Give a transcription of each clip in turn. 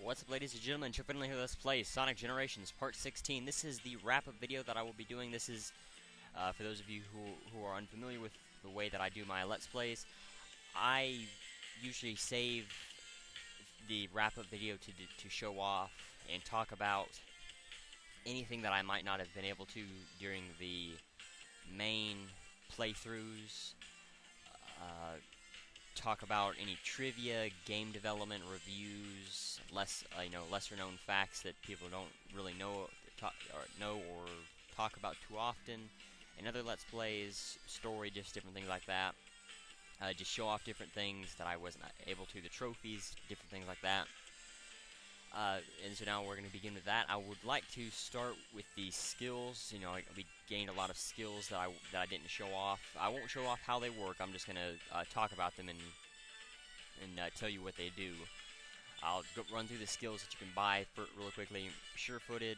What's up, ladies and gentlemen? chuckfinleLP here. Let's play Sonic Generations Part 16. This is the wrap-up video that I will be doing. This is, for those of you who are unfamiliar with the way that I do my Let's Plays, I usually save the wrap-up video to show off and talk about anything that I might not have been able to during the main playthroughs. Talk about any trivia, game development reviews, lesser known facts that people don't really know or talk about too often, and other Let's Plays, story, just different things like that. Just show off different things that I wasn't able to, the trophies, different things like that. And so now we're going to begin with that. I would like to start with the skills. We gained a lot of skills that I didn't show off. I won't show off how they work. I'm just going to talk about them and tell you what they do. I'll run through the skills that you can buy really quickly. Sure-footed.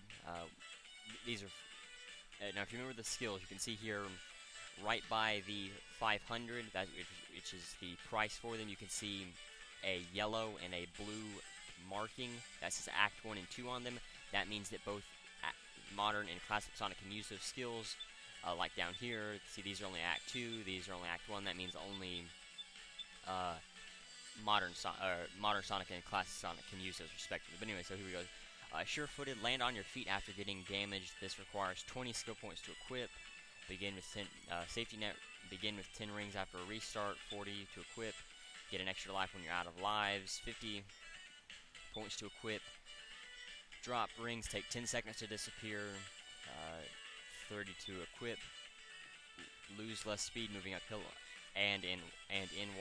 These are now, if you remember the skills, you can see here right by the 500, which is the price for them. You can see a yellow and a blue marking that says Act 1 and 2 on them. That means that both Modern and Classic Sonic can use those skills. Like down here, see, these are only Act 2, these are only Act 1. That means only Modern Sonic and Classic Sonic can use those respectively. But anyway, so here we go. Sure-footed, land on your feet after getting damaged. This requires 20 skill points to equip. Begin with 10, safety net. Begin with 10 rings after a restart. 40 to equip. Get an extra life when you're out of lives. 50 points to equip. Drop rings, take 10 seconds to disappear. 30 to equip. Lose less speed moving uphill and in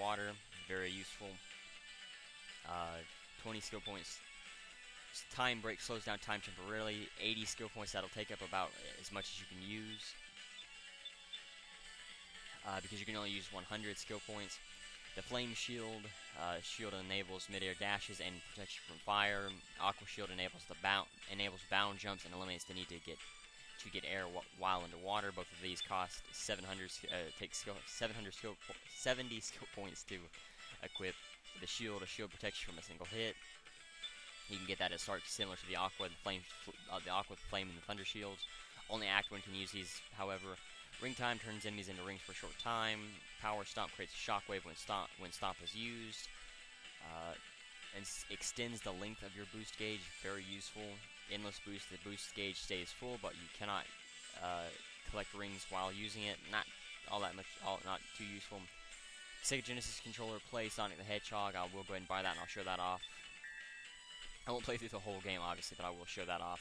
water. Very useful. 20 skill points. Time break slows down time temporarily. 80 skill points. That'll take up about as much as you can use. Because you can only use 100 skill points. The Flame Shield. Shield enables mid-air dashes and protection from fire. Aqua Shield enables bound jumps and eliminates the need to get air while underwater. Both of these cost 70 skill points to equip. The Shield, a shield protection from a single hit. You can get that at start, similar to the Aqua, the Flame, and the Thunder Shields. Only Act 1 can use these, however. Ring Time turns enemies into rings for a short time. Power Stomp creates a shockwave when Stomp is used. And extends the length of your boost gauge, very useful. Endless Boost, the boost gauge stays full, but you cannot collect rings while using it. Not too useful. Sega Genesis controller, play Sonic the Hedgehog. I will go ahead and buy that, and I'll show that off. I won't play through the whole game, obviously, but I will show that off.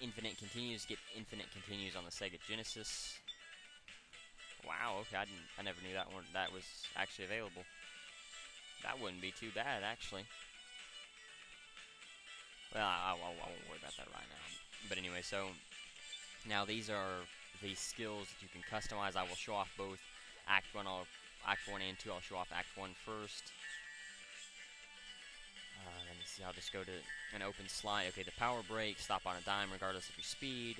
Infinite Continues, get Infinite Continues on the Sega Genesis. Wow, okay, I never knew that was actually available. That wouldn't be too bad, actually. Well, I won't worry about that right now. But anyway, so now these are the skills that you can customize. I will show off both Act 1 and 2. I'll show off Act 1 first. Let me see, I'll just go to an open slide. Okay, the Power Break, stop on a dime regardless of your speed.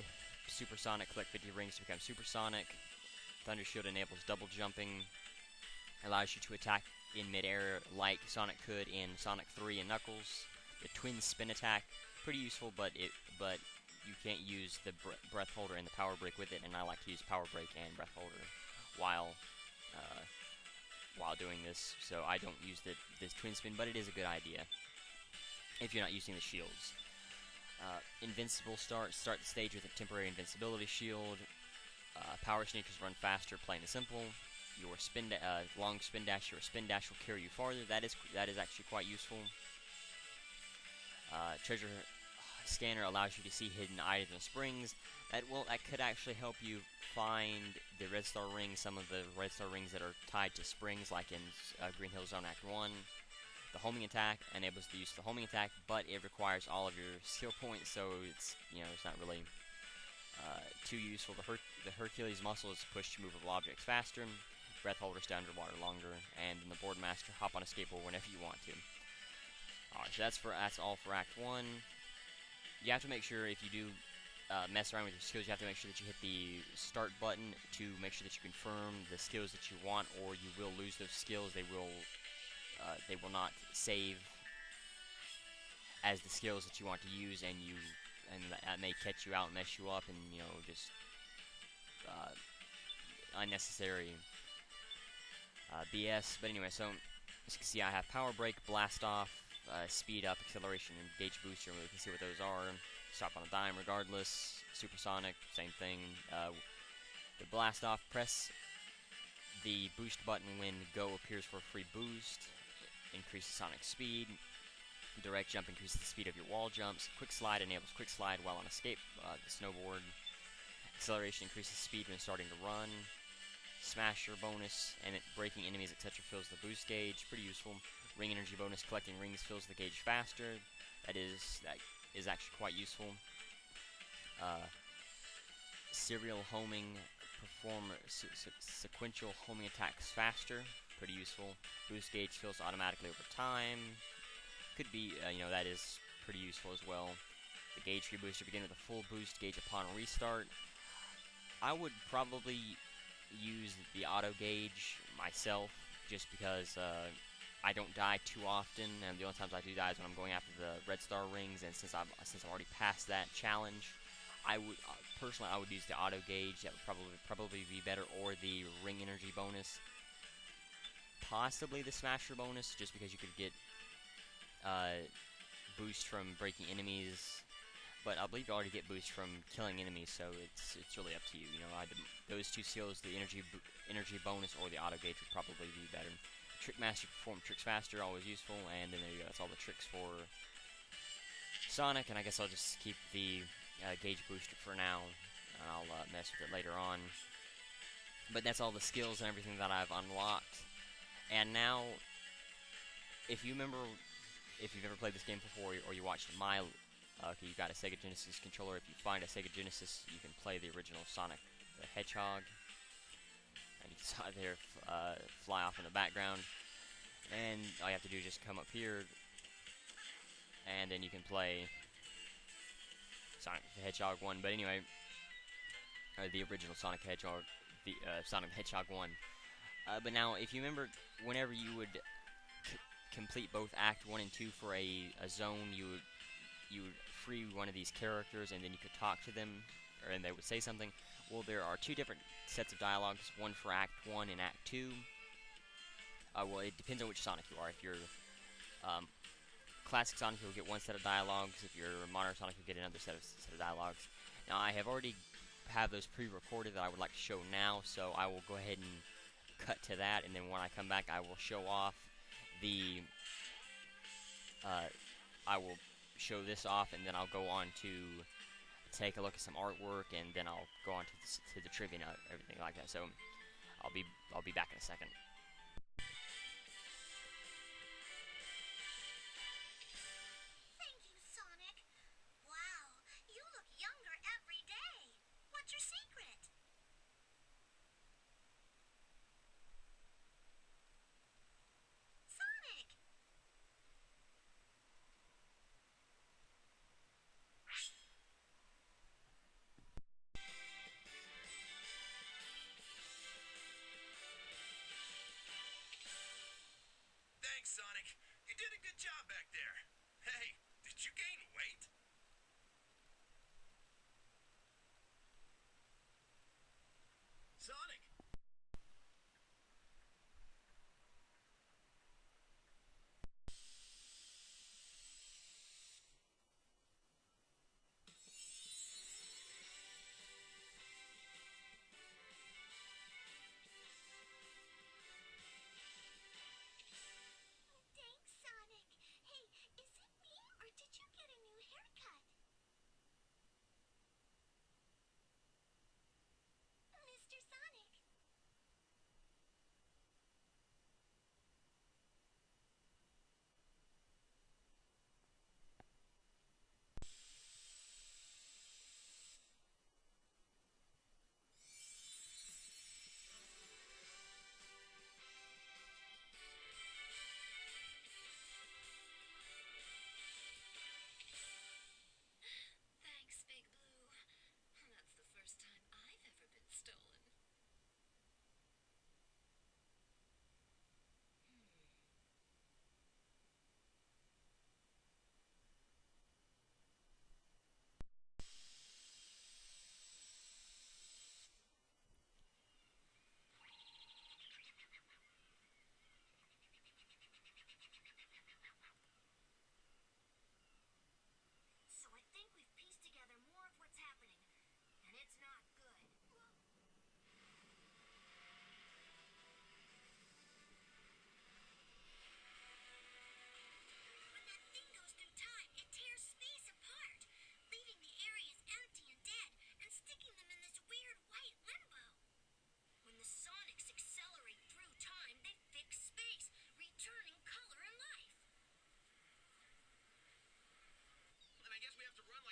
Supersonic, collect 50 rings to become Supersonic. Thunder Shield enables double jumping. Allows you to attack in midair like Sonic could in Sonic 3 and Knuckles. The Twin Spin Attack, pretty useful, but you can't use the Breath Holder and the Power Break with it, and I like to use Power Break and Breath Holder while doing this, so I don't use this Twin Spin, but it is a good idea if you're not using the shields. Invincible start the stage with a temporary invincibility shield. Power Sneakers run faster, plain and simple. Your long spin dash will carry you farther. That is actually quite useful. Treasure Scanner allows you to see hidden items and springs. That could actually help you find the Red Star Rings, some of the Red Star Rings that are tied to springs, like in Green Hill Zone Act 1. The Homing Attack enables the use of the Homing Attack, but it requires all of your skill points, so it's not really too useful. The Hercules Muscle is push movable objects faster. Breath Holder, stay underwater longer, and then the Boardmaster, hop on a skateboard whenever you want to. Alright, so that's all for Act 1. You have to make sure, if you do mess around with your skills, you have to make sure that you hit the start button to make sure that you confirm the skills that you want, or you will lose those skills. They will not save as the skills that you want to use, and that may catch you out and mess you up, and just uh, unnecessary BS. But anyway, so as you can see, I have Power Break, Blast Off, Speed Up, Acceleration, and Gauge Booster. We can see what those are. Stop on a dime regardless. Supersonic, same thing. The Blast Off, press the boost button when Go appears for a free boost. Increases sonic speed. Direct Jump increases the speed of your wall jumps. Quick Slide enables Quick Slide while on escape, the snowboard. Acceleration increases speed when starting to run. Smasher bonus, and breaking enemies, etc. fills the boost gauge. Pretty useful. Ring Energy bonus, collecting rings fills the gauge faster. That is actually quite useful. Serial homing, perform sequential homing attacks faster. Pretty useful. Boost gauge fills automatically over time. Could be, that is pretty useful as well. The gauge tree booster, begin with a full boost gauge upon restart. I would probably use the auto gauge myself, just because I don't die too often, and the only times I do die is when I'm going after the red star rings. And since I've already passed that challenge, I would personally use the auto gauge. That would probably be better, or the ring energy bonus, possibly the smasher bonus, just because you could get boost from breaking enemies. But I believe you already get boost from killing enemies, so it's really up to you. Those two skills, the energy bonus or the auto gauge, would probably be better. Trickmaster, perform tricks faster, always useful. And then there you go. That's all the tricks for Sonic. And I guess I'll just keep the gauge booster for now, and I'll mess with it later on. But that's all the skills and everything that I've unlocked. And now, if you remember, if you've ever played this game before, or you watched my okay, you got a Sega Genesis controller. If you find a Sega Genesis, you can play the original Sonic the Hedgehog. And you can saw it there fly off in the background. And all you have to do is just come up here, and then you can play Sonic the Hedgehog 1. But anyway, the original Sonic the Hedgehog, the Sonic the Hedgehog 1. But now, if you remember, whenever you would complete both Act 1 and 2 for a zone, you would free one of these characters, and then you could talk to them, and they would say something. Well, there are two different sets of dialogues, one for Act 1 and Act 2. Well, it depends on which Sonic you are. If you're Classic Sonic, you'll get one set of dialogues. If you're Modern Sonic, you'll get another set of dialogues. Now, I have already have those pre-recorded that I would like to show now, so I will go ahead and cut to that, and then when I come back, I will show off the I will show this off, and then I'll go on to take a look at some artwork, and then I'll go on to the trivia and everything like that. So I'll be back in a second. Thank you, Sonic. Wow, you look younger every day. What's your secret? Sonic!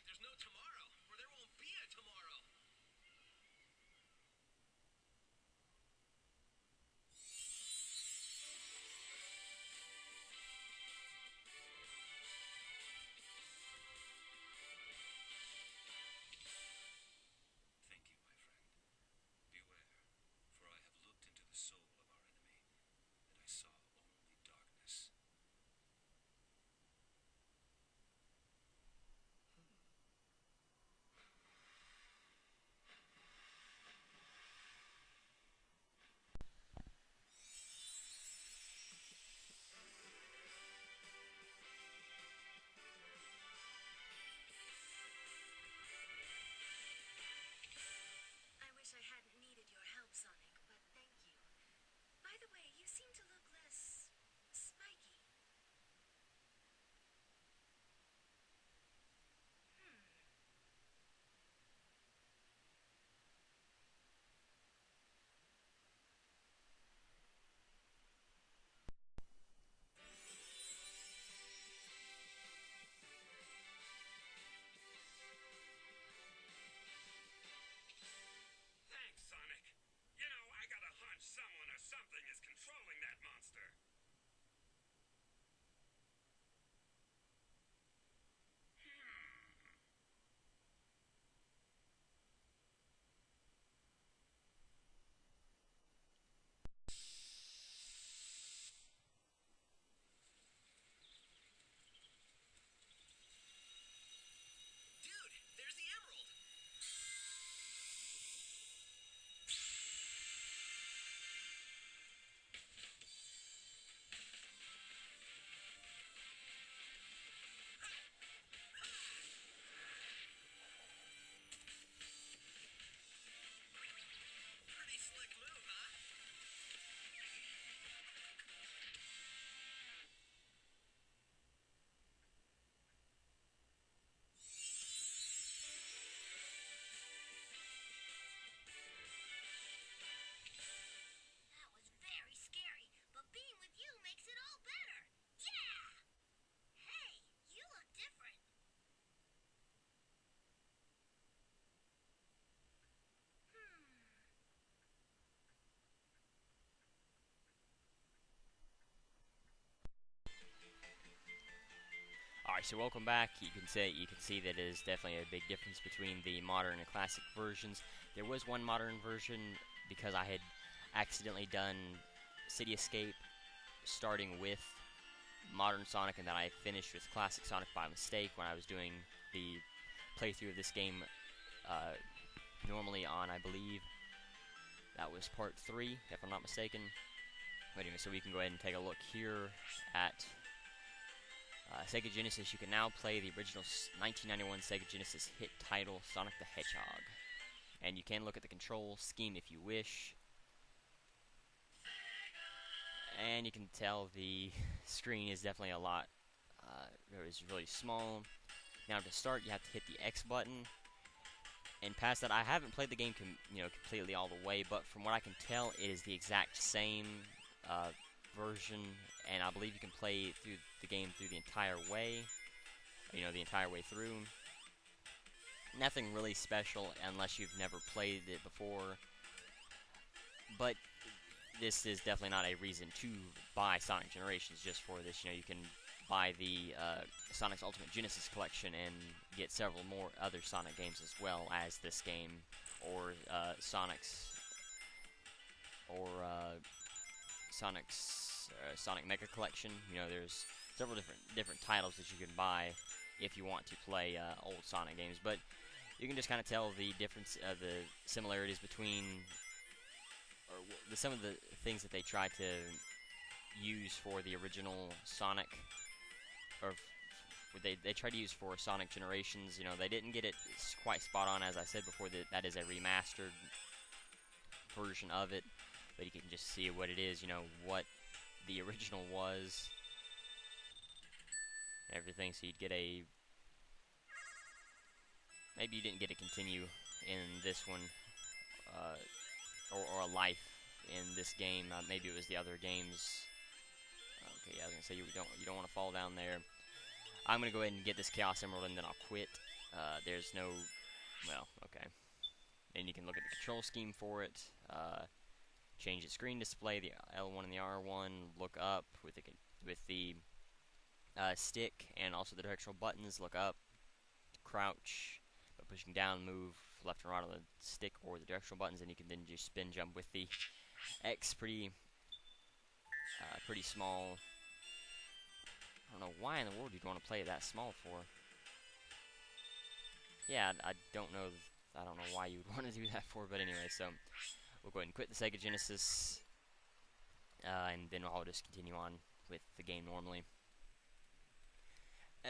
like there's no tomorrow, or there won't be a tomorrow. Think you, my friend. Beware, for I have looked into the soul of our enemy, and I saw only darkness. I wish I hadn't needed your help, Sonic, but thank you. By the way, you seem to look less spiky. Thanks, Sonic. You know, I got a hunch someone or something is controlling that monster. Dude, there's the emerald. Pretty slick move, huh? That was very scary, but being with you makes it all better. Yeah! Hey, you look different. Alright, so welcome back. You can see that it is definitely a big difference between the modern and classic versions. There was one modern version because I had accidentally done City Escape starting with modern Sonic, and then I finished with classic Sonic by mistake when I was doing the playthrough of this game normally on, I believe, that was part 3, if I'm not mistaken. But anyway, so we can go ahead and take a look here at Sega Genesis. You can now play the original 1991 Sega Genesis hit title, Sonic the Hedgehog. And you can look at the control scheme if you wish. And you can tell the screen is definitely a lot, it was really small. Now to start, you have to hit the X button. And past that, I haven't played the game completely all the way, but from what I can tell, it is the exact same version, and I believe you can play through the game through the entire way, the entire way through. Nothing really special unless you've never played it before, but this is definitely not a reason to buy Sonic Generations just for this. You can buy the Sonic's Ultimate Genesis Collection and get several more other Sonic games as well as this game, or Sonic Mega Collection. There's several different titles that you can buy if you want to play old Sonic games, but you can just kind of tell the difference, the similarities between, or some of the things that they tried to use for the original Sonic, or they tried to use for Sonic Generations. They didn't get it quite spot on, as I said before. That is a remastered version of it, but you can just see what it is. What the original was, and everything. So you'd get maybe you didn't get a continue in this one, or a life in this game. Maybe it was the other games. Okay, I was gonna say you don't want to fall down there. I'm gonna go ahead and get this Chaos Emerald and then I'll quit. There's no, well, okay. Then you can look at the control scheme for it. Change the screen display, the L1 and the R1. Look up with the stick and also the directional buttons. Look up, crouch, by pushing down, move left and right on the stick or the directional buttons, and you can then just spin jump with the X. Pretty small. I don't know why in the world you'd want to play it that small for. Yeah, I don't know. I don't know why you would want to do that for, but anyway, so we'll go ahead and quit the Sega Genesis, and then I'll just continue on with the game normally.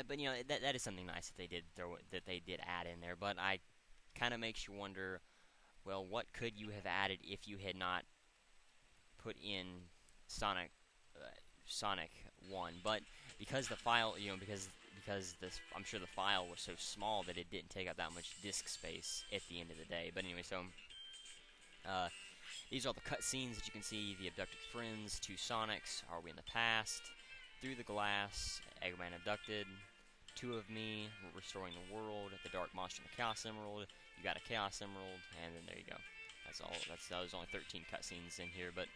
But you know, that is something nice that they did add in there. But I kind of makes you wonder, well, what could you have added if you had not put in Sonic 1? But because the file, you know, because this, I'm sure the file was so small that it didn't take up that much disk space at the end of the day. But anyway, so these are all the cutscenes that you can see. The abducted friends, 2 Sonics, Are We in the Past, Through the Glass, Eggman abducted, 2 of Me, Restoring the World, The Dark Monster and the Chaos Emerald, You Got a Chaos Emerald, and then there you go. That's all. There's only 13 cutscenes in here, but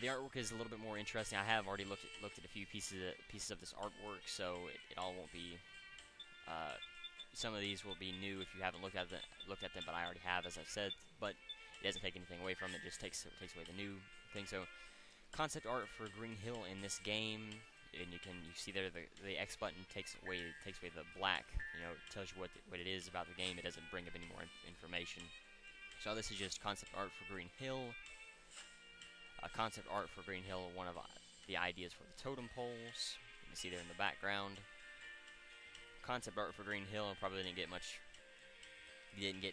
the artwork is a little bit more interesting. I have already looked at a few pieces of this artwork, so it all won't be. Some of these will be new if you haven't looked at them, but I already have, as I've said. But it doesn't take anything away from it; just takes away the new thing. So, concept art for Green Hill in this game, and you see there the X button takes away the black. You know, it tells you what it is about the game. It doesn't bring up any more information. So this is just concept art for Green Hill. Concept art for Green Hill, one of the ideas for the totem poles. You can see there in the background. Concept art for Green Hill probably didn't get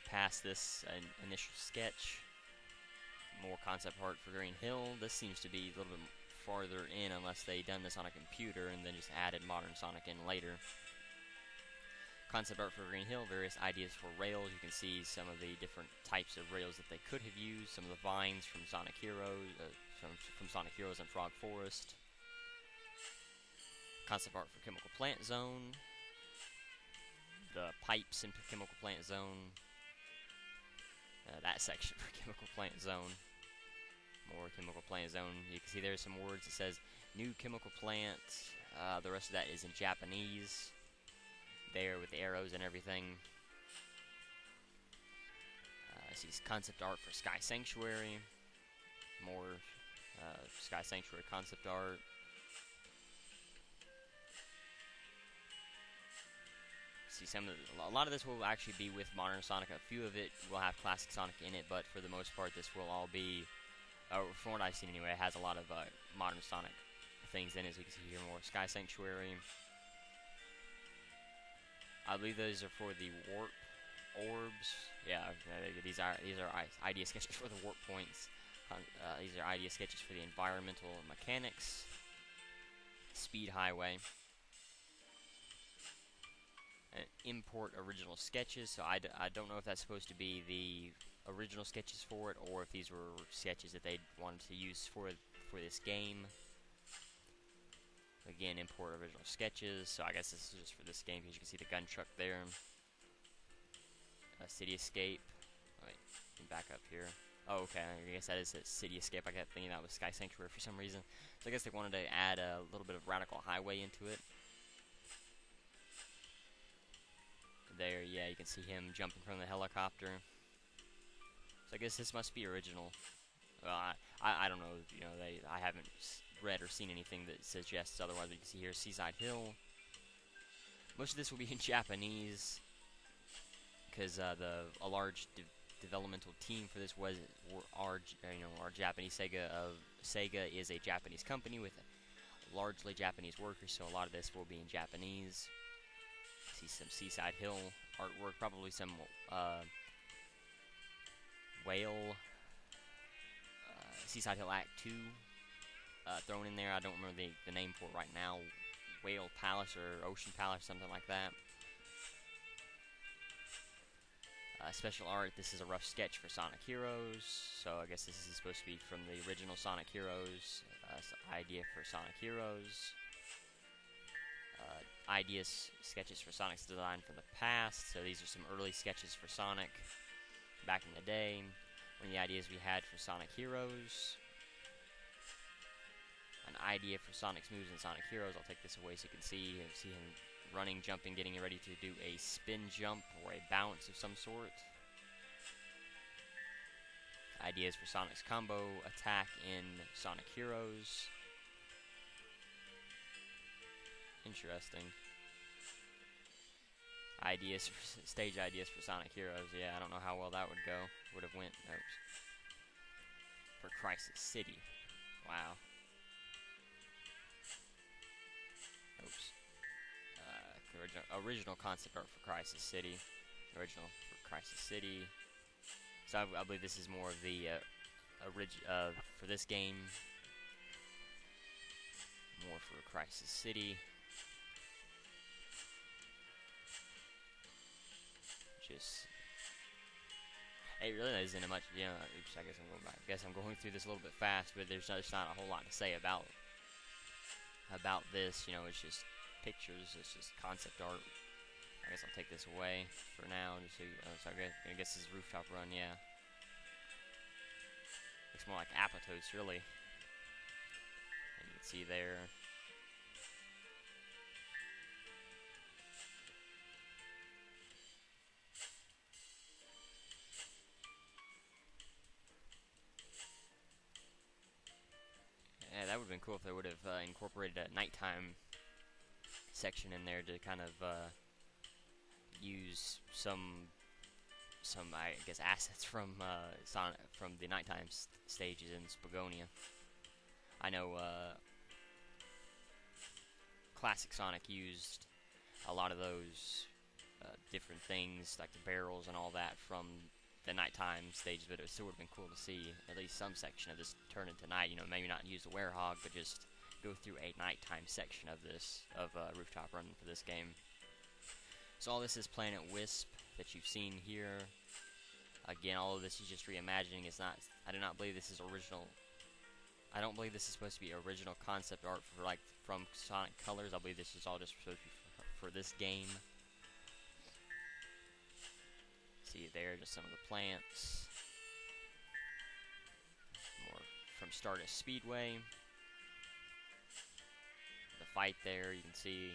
past this initial sketch. More concept art for Green Hill. This seems to be a little bit farther in, unless they done this on a computer and then just added modern Sonic in later. Concept art for Green Hill, various ideas for rails. You can see some of the different types of rails that they could have used. Some of the vines from Sonic Heroes, from Sonic Heroes and Frog Forest. Concept art for Chemical Plant Zone. The pipes in Chemical Plant Zone. That section for Chemical Plant Zone. More Chemical Plant Zone. You can see there's some words. It says New Chemical Plant. The rest of that is in Japanese. There with the arrows and everything. I see concept art for Sky Sanctuary. More Sky Sanctuary concept art. See a lot of this will actually be with modern Sonic. A few of it will have classic Sonic in it, but for the most part, this will all be, from what I've seen anyway, it has a lot of modern Sonic things in it. As you can see here, more Sky Sanctuary. I believe those are for the warp orbs. Yeah, these are idea sketches for the warp points. These are idea sketches for the environmental mechanics. Speed highway. Import original sketches. So I don't know if that's supposed to be the original sketches for it, or if these were sketches that they wanted to use for this game. Again, import original sketches, so I guess this is just for this game, because you can see the gun truck there. City Escape. Wait, back up here. Oh, okay, I guess that is a City Escape. I kept thinking that was Sky Sanctuary for some reason. So I guess they wanted to add a little bit of Radical Highway into it. There, yeah, you can see him jumping from the helicopter. So I guess this must be original. I don't know, you know, I haven't read or seen anything that suggests otherwise. But you can see here Seaside Hill. Most of this will be in Japanese, because a large developmental team for this our Japanese Sega is a Japanese company with largely Japanese workers, so a lot of this will be in Japanese. See some Seaside Hill artwork, probably some whale. Seaside Hill Act 2 thrown in there. I don't remember the name for it right now. Whale Palace or Ocean Palace, something like that. Special art, this is a rough sketch for Sonic Heroes. So I guess this is supposed to be from the original Sonic Heroes. Idea for Sonic Heroes. ideas, sketches for Sonic's design from the past. So these are some early sketches for Sonic back in the day. One of the ideas we had for Sonic Heroes. An idea for Sonic's moves in Sonic Heroes. I'll take this away so you can see him running, jumping, getting ready to do a spin jump or a bounce of some sort. Ideas for Sonic's combo attack in Sonic Heroes. Interesting. Stage ideas for Sonic Heroes. Yeah, I don't know how well that would go. Would have went. Oops. For Crisis City. Wow. Oops. Original concept art for Crisis City. Original for Crisis City. So I believe this is more of the for this game. More for Crisis City. It really isn't much, oops, I guess I'm going through this a little bit fast, but there's not a whole lot to say about this, it's just pictures, it's just concept art. I guess I'll take this away for now, just so I guess this is Rooftop Run, yeah. Looks more like Apatotes, really. And you can see there. Yeah, that would have been cool if they would have incorporated a nighttime section in there to kind of use some I guess assets from Sonic, from the nighttime stages in Spagonia. I know classic Sonic used a lot of those different things like the barrels and all that from the nighttime stages, but it still would have been cool to see at least some section of this turn into night. Maybe not use the Werehog, but just go through a nighttime section of this Rooftop Run for this game. So all this is Planet Wisp that you've seen here. Again, all of this is just reimagining. I do not believe this is original. I don't believe this is supposed to be original concept art from Sonic Colors. I believe this is all just supposed to be for this game. See there, just some of the plants. More from Stardust Speedway. The fight there, you can see,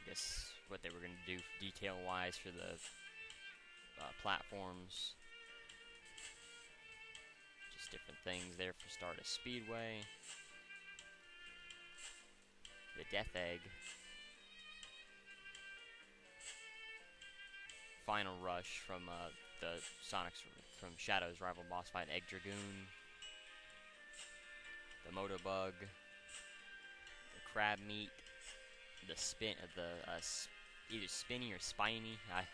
I guess, what they were going to do detail-wise for the platforms. Just different things there for Stardust Speedway. The Death Egg. Final rush from the Sonic's from Shadow's rival boss fight, Egg Dragoon. The Motobug. The Crab Meat. The either Spinny or Spiny. I'm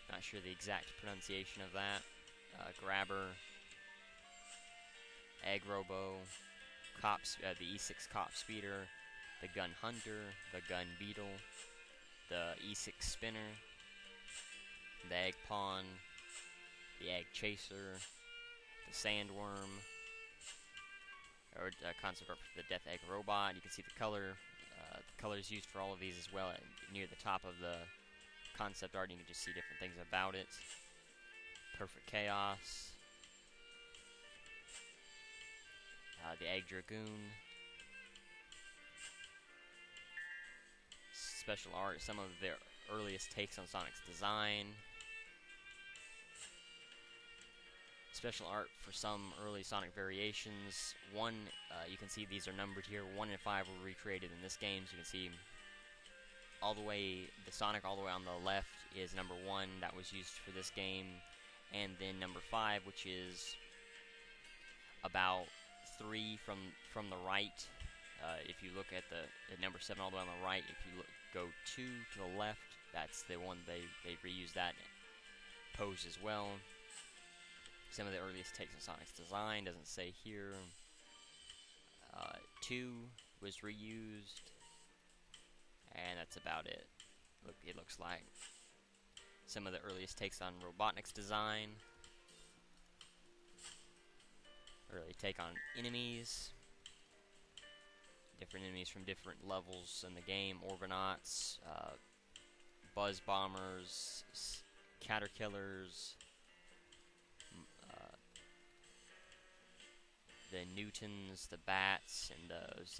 not sure the exact pronunciation of that. Grabber. Egg Robo. The E6 Cop Speeder. The Gun Hunter. The Gun Beetle. The E6 Spinner. The Egg Pawn, the Egg Chaser, the Sandworm, or concept art for the Death Egg Robot. You can see the colors used for all of these as well near the top of the concept art. You can just see different things about it. Perfect Chaos, the Egg Dragoon, special art, some of their earliest takes on Sonic's design. Special art for some early Sonic variations. You can see these are numbered here. 1 and 5 were recreated in this game, so you can see the Sonic all the way on the left is number 1 that was used for this game, and then number 5, which is about 3 from the right. If you look at the number 7 all the way on the right, if you go 2 to the left, that's the one they reused that pose as well. Some of the earliest takes on Sonic's design, doesn't say here. 2 was reused, and that's about it. It looks like some of the earliest takes on Robotnik's design. Early take on enemies. different enemies from different levels in the game. Orgonauts, Buzz Bombers, Caterkillers, uh, the Newtons, the Bats, and those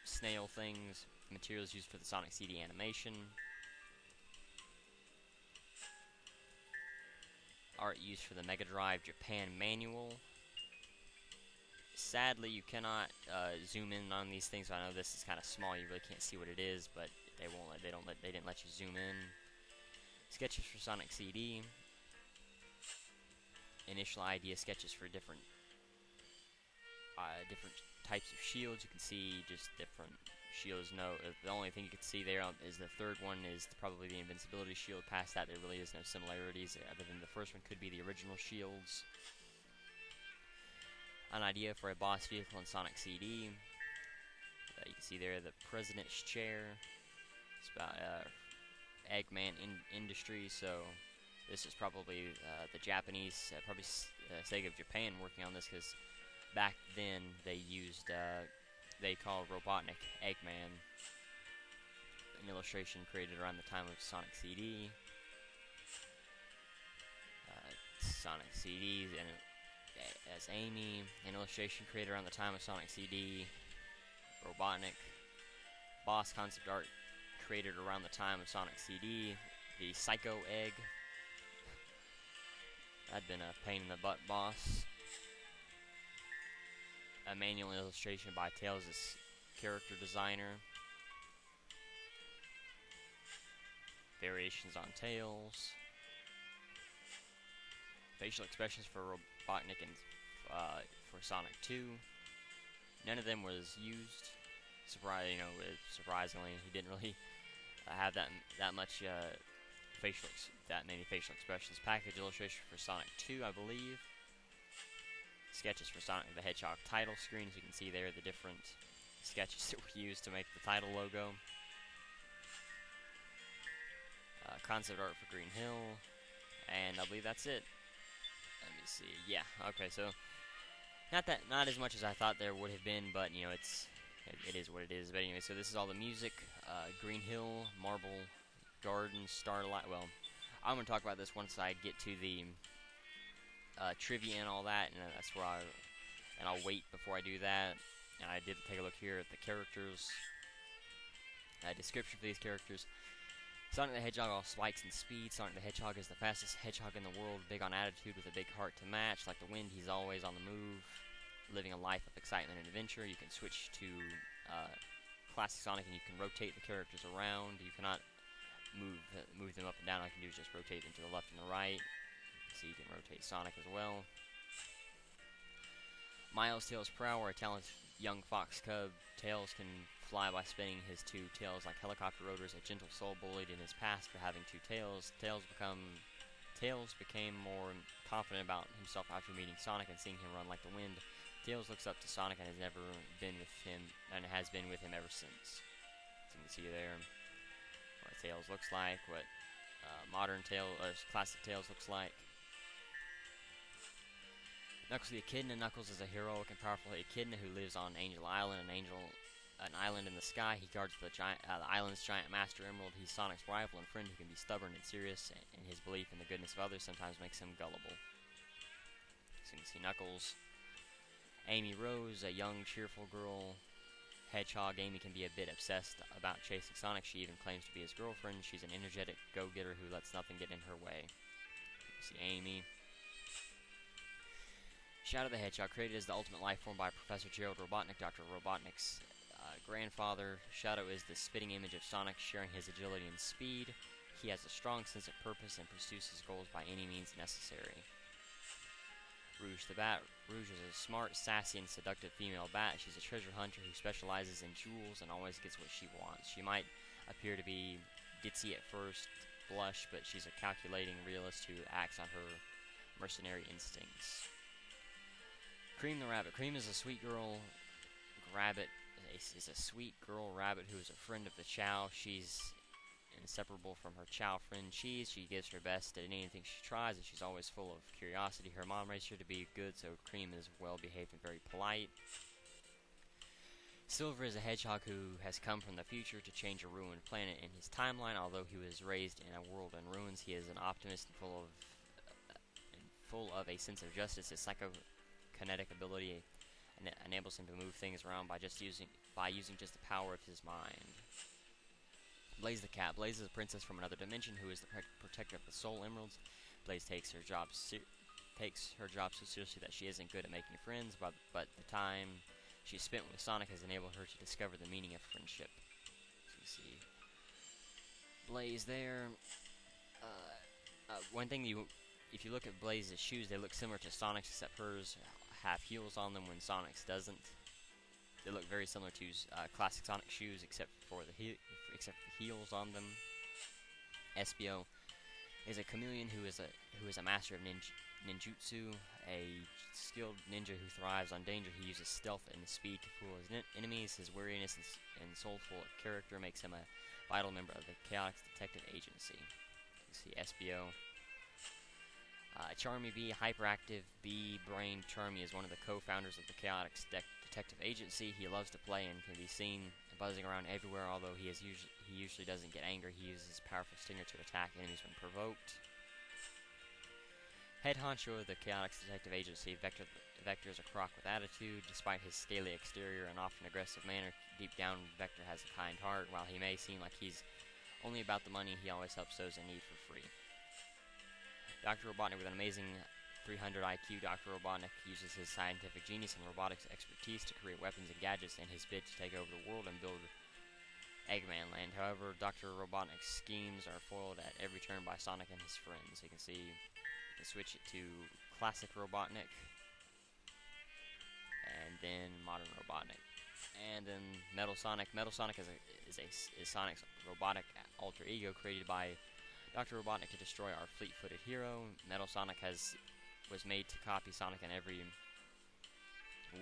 snail things. Materials used for the Sonic CD animation. Art used for the Mega Drive Japan manual. Sadly, you cannot zoom in on these things. I know this is kind of small; you really can't see what it is, but they didn't let you zoom in. Sketches for Sonic CD. Initial idea sketches for different types of shields. You can see just different shields. No, the only thing you can see there is the third one is probably the invincibility shield. Past that, there really is no similarities other than the first one could be the original shields. An idea for a boss vehicle in Sonic CD. You can see there the President's Chair. It's about Eggman Industries, so this is probably the Japanese, probably Sega of Japan working on this, because back then they used, they called Robotnik Eggman. An illustration created around the time of Sonic CD. Sonic CD, and as Amy. An illustration created around the time of Sonic CD. Robotnik. Boss concept art created around the time of Sonic CD. The Psycho Egg. That'd been a pain in the butt boss. A manual illustration by Tails' character designer. Variations on Tails. Facial expressions for Robotnik and for Sonic 2. None of them was used. Surprisingly, he didn't really have that much that many facial expressions. Package illustration for Sonic 2, I believe. Sketches for Sonic the Hedgehog title screen. As you can see there, the different sketches that were used to make the title logo. Concept art for Green Hill, and I believe that's it. Let me see. Yeah. Okay. So not as much as I thought there would have been, but you know, it is what it is. But anyway, so this is all the music. Green Hill, Marble Garden, Starlight. Well, I'm gonna talk about this once I get to the trivia and all that, and that's where I'll wait before I do that. And I did take a look here at the characters. Description for these characters. Sonic the Hedgehog all spikes and speed. Sonic the Hedgehog is the fastest hedgehog in the world, big on attitude with a big heart to match. Like the wind, he's always on the move, living a life of excitement and adventure. You can switch to Classic Sonic and you can rotate the characters around. You cannot move them up and down. All you can do is just rotate them to the left and the right. So you can rotate Sonic as well. Miles Tails Prow, or a talented young fox cub. Tails can fly by spinning his two tails like helicopter rotors. A gentle soul bullied in his past for having two tails. Tails became more confident about himself after meeting Sonic and seeing him run like the wind. Tails looks up to Sonic and has been with him ever since. So you can see there what Tails looks like, what modern Tails, classic Tails looks like. Knuckles the Echidna. Knuckles is a heroic and powerful echidna who lives on Angel Island, an island in the sky. He guards the island's giant Master Emerald. He's Sonic's rival and friend who can be stubborn and serious, and his belief in the goodness of others sometimes makes him gullible. So you can see Knuckles. Amy Rose, a young, cheerful girl hedgehog. Amy can be a bit obsessed about chasing Sonic. She even claims to be his girlfriend. She's an energetic go-getter who lets nothing get in her way. You see Amy. Shadow the Hedgehog, created as the ultimate life form by Professor Gerald Robotnik, Dr. Robotnik's grandfather. Shadow is the spitting image of Sonic, sharing his agility and speed. He has a strong sense of purpose and pursues his goals by any means necessary. Rouge the Bat. Rouge is a smart, sassy, and seductive female bat. She's a treasure hunter who specializes in jewels and always gets what she wants. She might appear to be ditzy at first blush, but she's a calculating realist who acts on her mercenary instincts. Cream the Rabbit. Cream is a sweet girl rabbit. Is a sweet girl rabbit who is a friend of the Chow. She's inseparable from her Chow friend Cheese. She gives her best at anything she tries, and she's always full of curiosity. Her mom raised her to be good, so Cream is well behaved and very polite. Silver is a hedgehog who has come from the future to change a ruined planet in his timeline. Although he was raised in a world in ruins, he is an optimist and full of a sense of justice. His psychokinetic ability enables him to move things around by using just the power of his mind. Blaze the cat. Blaze is a princess from another dimension who is the protector of the soul emeralds. Blaze takes her job so seriously that she isn't good at making friends, but the time she spent with Sonic has enabled her to discover the meaning of friendship. So you see Blaze there. One thing if you look at Blaze's shoes, they look similar to Sonic's, except hers have heels on them when Sonic's doesn't. They look very similar to classic Sonic shoes, except for the heels on them. Espio is a chameleon who is a master of ninjutsu, a skilled ninja who thrives on danger. He uses stealth and speed to fool his enemies. His wariness and soulful character makes him a vital member of the Chaotix Detective Agency. You see Espio. Charmy B, hyperactive bee-brained Charmy, is one of the co-founders of the Chaotix Detective Agency. He loves to play and can be seen buzzing around everywhere. Although he usually doesn't get angry, he uses his powerful stinger to attack enemies when provoked. Head honcho of the Chaotix Detective Agency, Vector is a croc with attitude. Despite his scaly exterior and often aggressive manner, deep down Vector has a kind heart. While he may seem like he's only about the money, he always helps those in need for free. Dr. Robotnik with an amazing 300 IQ. Dr. Robotnik uses his scientific genius and robotics expertise to create weapons and gadgets in his bid to take over the world and build Eggman Land. However, Dr. Robotnik's schemes are foiled at every turn by Sonic and his friends. You can see, you can switch it to classic Robotnik, and then modern Robotnik, and then Metal Sonic. Metal Sonic is Sonic's robotic alter ego created by Dr. Robotnik to destroy our fleet-footed hero. Metal Sonic was made to copy Sonic in every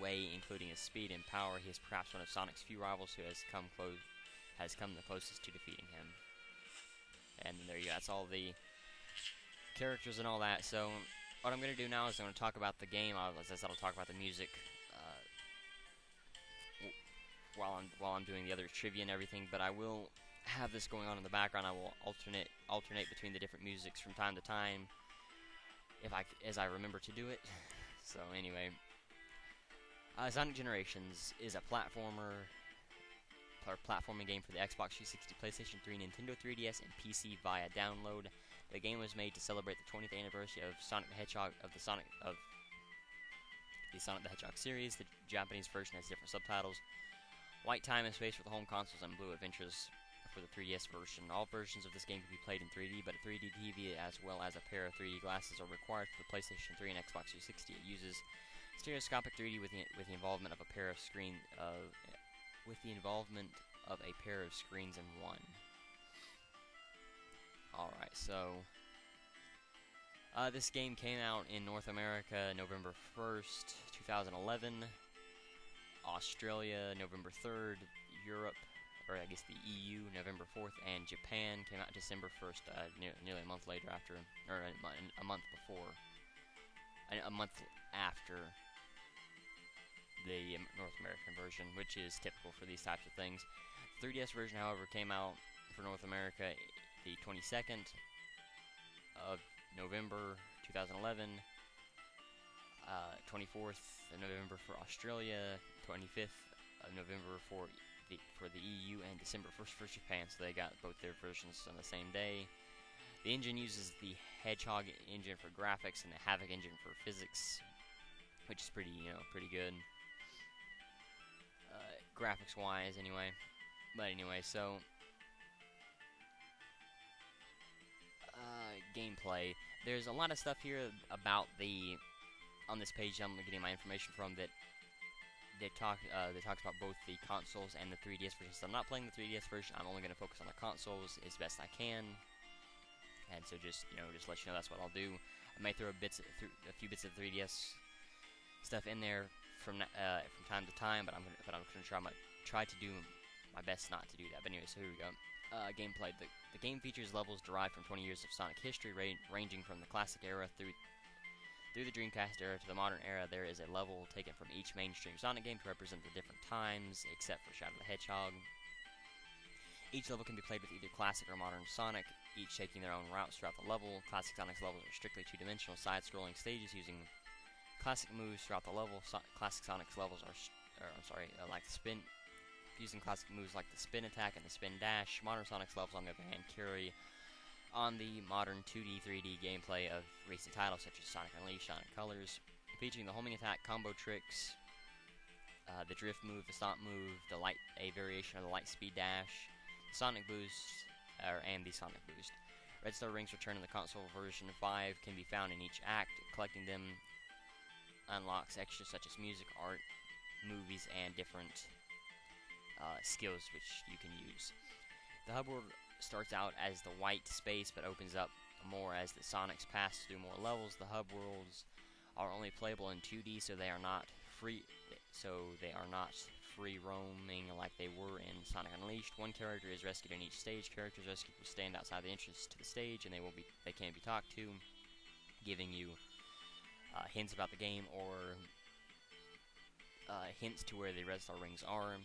way, including his speed and power. He is perhaps one of Sonic's few rivals who has come the closest to defeating him. And there you go. That's all the characters and all that. So what I'm going to do now is I'm going to talk about the game. As I said, I'll talk about the music while I'm doing the other trivia and everything. But I will have this going on in the background. I will alternate between the different musics from time to time, as I remember to do it. So anyway, Sonic Generations is a platforming game for the Xbox 360, PlayStation 3, Nintendo 3DS, and PC via download. The game was made to celebrate the 20th anniversary of Sonic the Hedgehog of the Sonic the Hedgehog series. The Japanese version has different subtitles: White Time and Space for the home consoles, and Blue Adventures for the 3DS version. All versions of this game can be played in 3D, but a 3D TV as well as a pair of 3D glasses are required for the PlayStation 3 and Xbox 360. It uses stereoscopic 3D with the involvement of a pair of screens in one. Alright, so this game came out in North America November 1st, 2011, Australia November 3rd, Europe, or I guess the EU, November 4th, and Japan came out December 1st, nearly a month later after, or a month before, a month after the North American version, which is typical for these types of things. The 3DS version, however, came out for North America the 22nd of November 2011, 24th of November for Australia, 25th of November for the EU, and December 1st for Japan, so they got both their versions on the same day. The engine uses the Hedgehog engine for graphics and the Havoc engine for physics, which is pretty good, graphics-wise, anyway. But anyway, so gameplay. There's a lot of stuff here about on this page I'm getting my information from that talks about both the consoles and the 3DS version. So I'm not playing the 3DS version. I'm only going to focus on the consoles as best I can. And so just let you know that's what I'll do. I may throw a few bits of 3DS stuff in there from time to time, but I'm gonna try to do my best not to do that. But anyway, so here we go. Gameplay. The game features levels derived from 20 years of Sonic history, ranging from the classic era through Through the Dreamcast era to the modern era, there is a level taken from each mainstream Sonic game to represent the different times, except for Shadow the Hedgehog. Each level can be played with either classic or modern Sonic, each taking their own routes throughout the level. Classic Sonic's levels are strictly two-dimensional side-scrolling stages using classic moves throughout the level. Classic Sonic's levels are, like the spin, using classic moves like the spin attack and the spin dash. Modern Sonic's levels, on the other hand, carry on the modern 2D, 3D gameplay of recent titles such as Sonic Unleashed, Sonic Colors, featuring the homing attack, combo tricks, the drift move, the stomp move, a variation of the light speed dash, Sonic Boost, and the Sonic Boost. Red Star Rings return in the console version 5 can be found in each act. Collecting them unlocks extras such as music, art, movies, and different skills which you can use. The hub world starts out as the white space but opens up more as the Sonics pass through more levels. The hub worlds are only playable in 2D, so they are not free roaming like they were in Sonic Unleashed. One character is rescued in each stage. Characters rescued will stand outside the entrance to the stage, and they can be talked to, giving you hints about the game or hints to where the Red Star Rings are.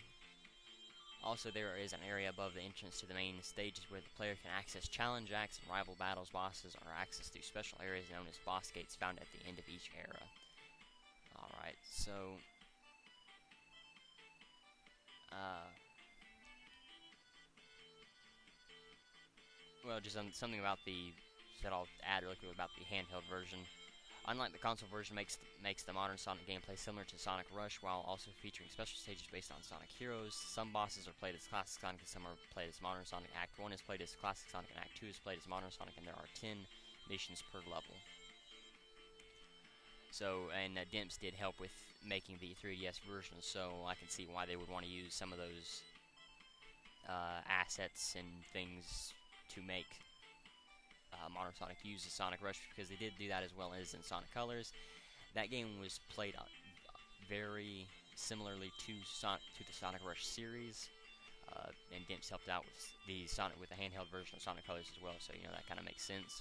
Also, there is an area above the entrance to the main stages where the player can access challenge acts and rival battles, bosses, or access through special areas known as boss gates found at the end of each era. Alright, so well, just something about that I'll add really quick about the handheld version. Unlike the console version, makes the modern Sonic gameplay similar to Sonic Rush, while also featuring special stages based on Sonic Heroes. Some bosses are played as Classic Sonic, and some are played as Modern Sonic. Act 1 is played as Classic Sonic, and Act 2 is played as Modern Sonic, and there are 10 missions per level. So, and Dimps did help with making the 3DS version, so I can see why they would want to use some of those assets and things to make Modern Sonic use the Sonic Rush, because they did do that as well as in Sonic Colors. That game was played very similarly to the Sonic Rush series, and Dimps helped out with the handheld version of Sonic Colors as well. So that kind of makes sense.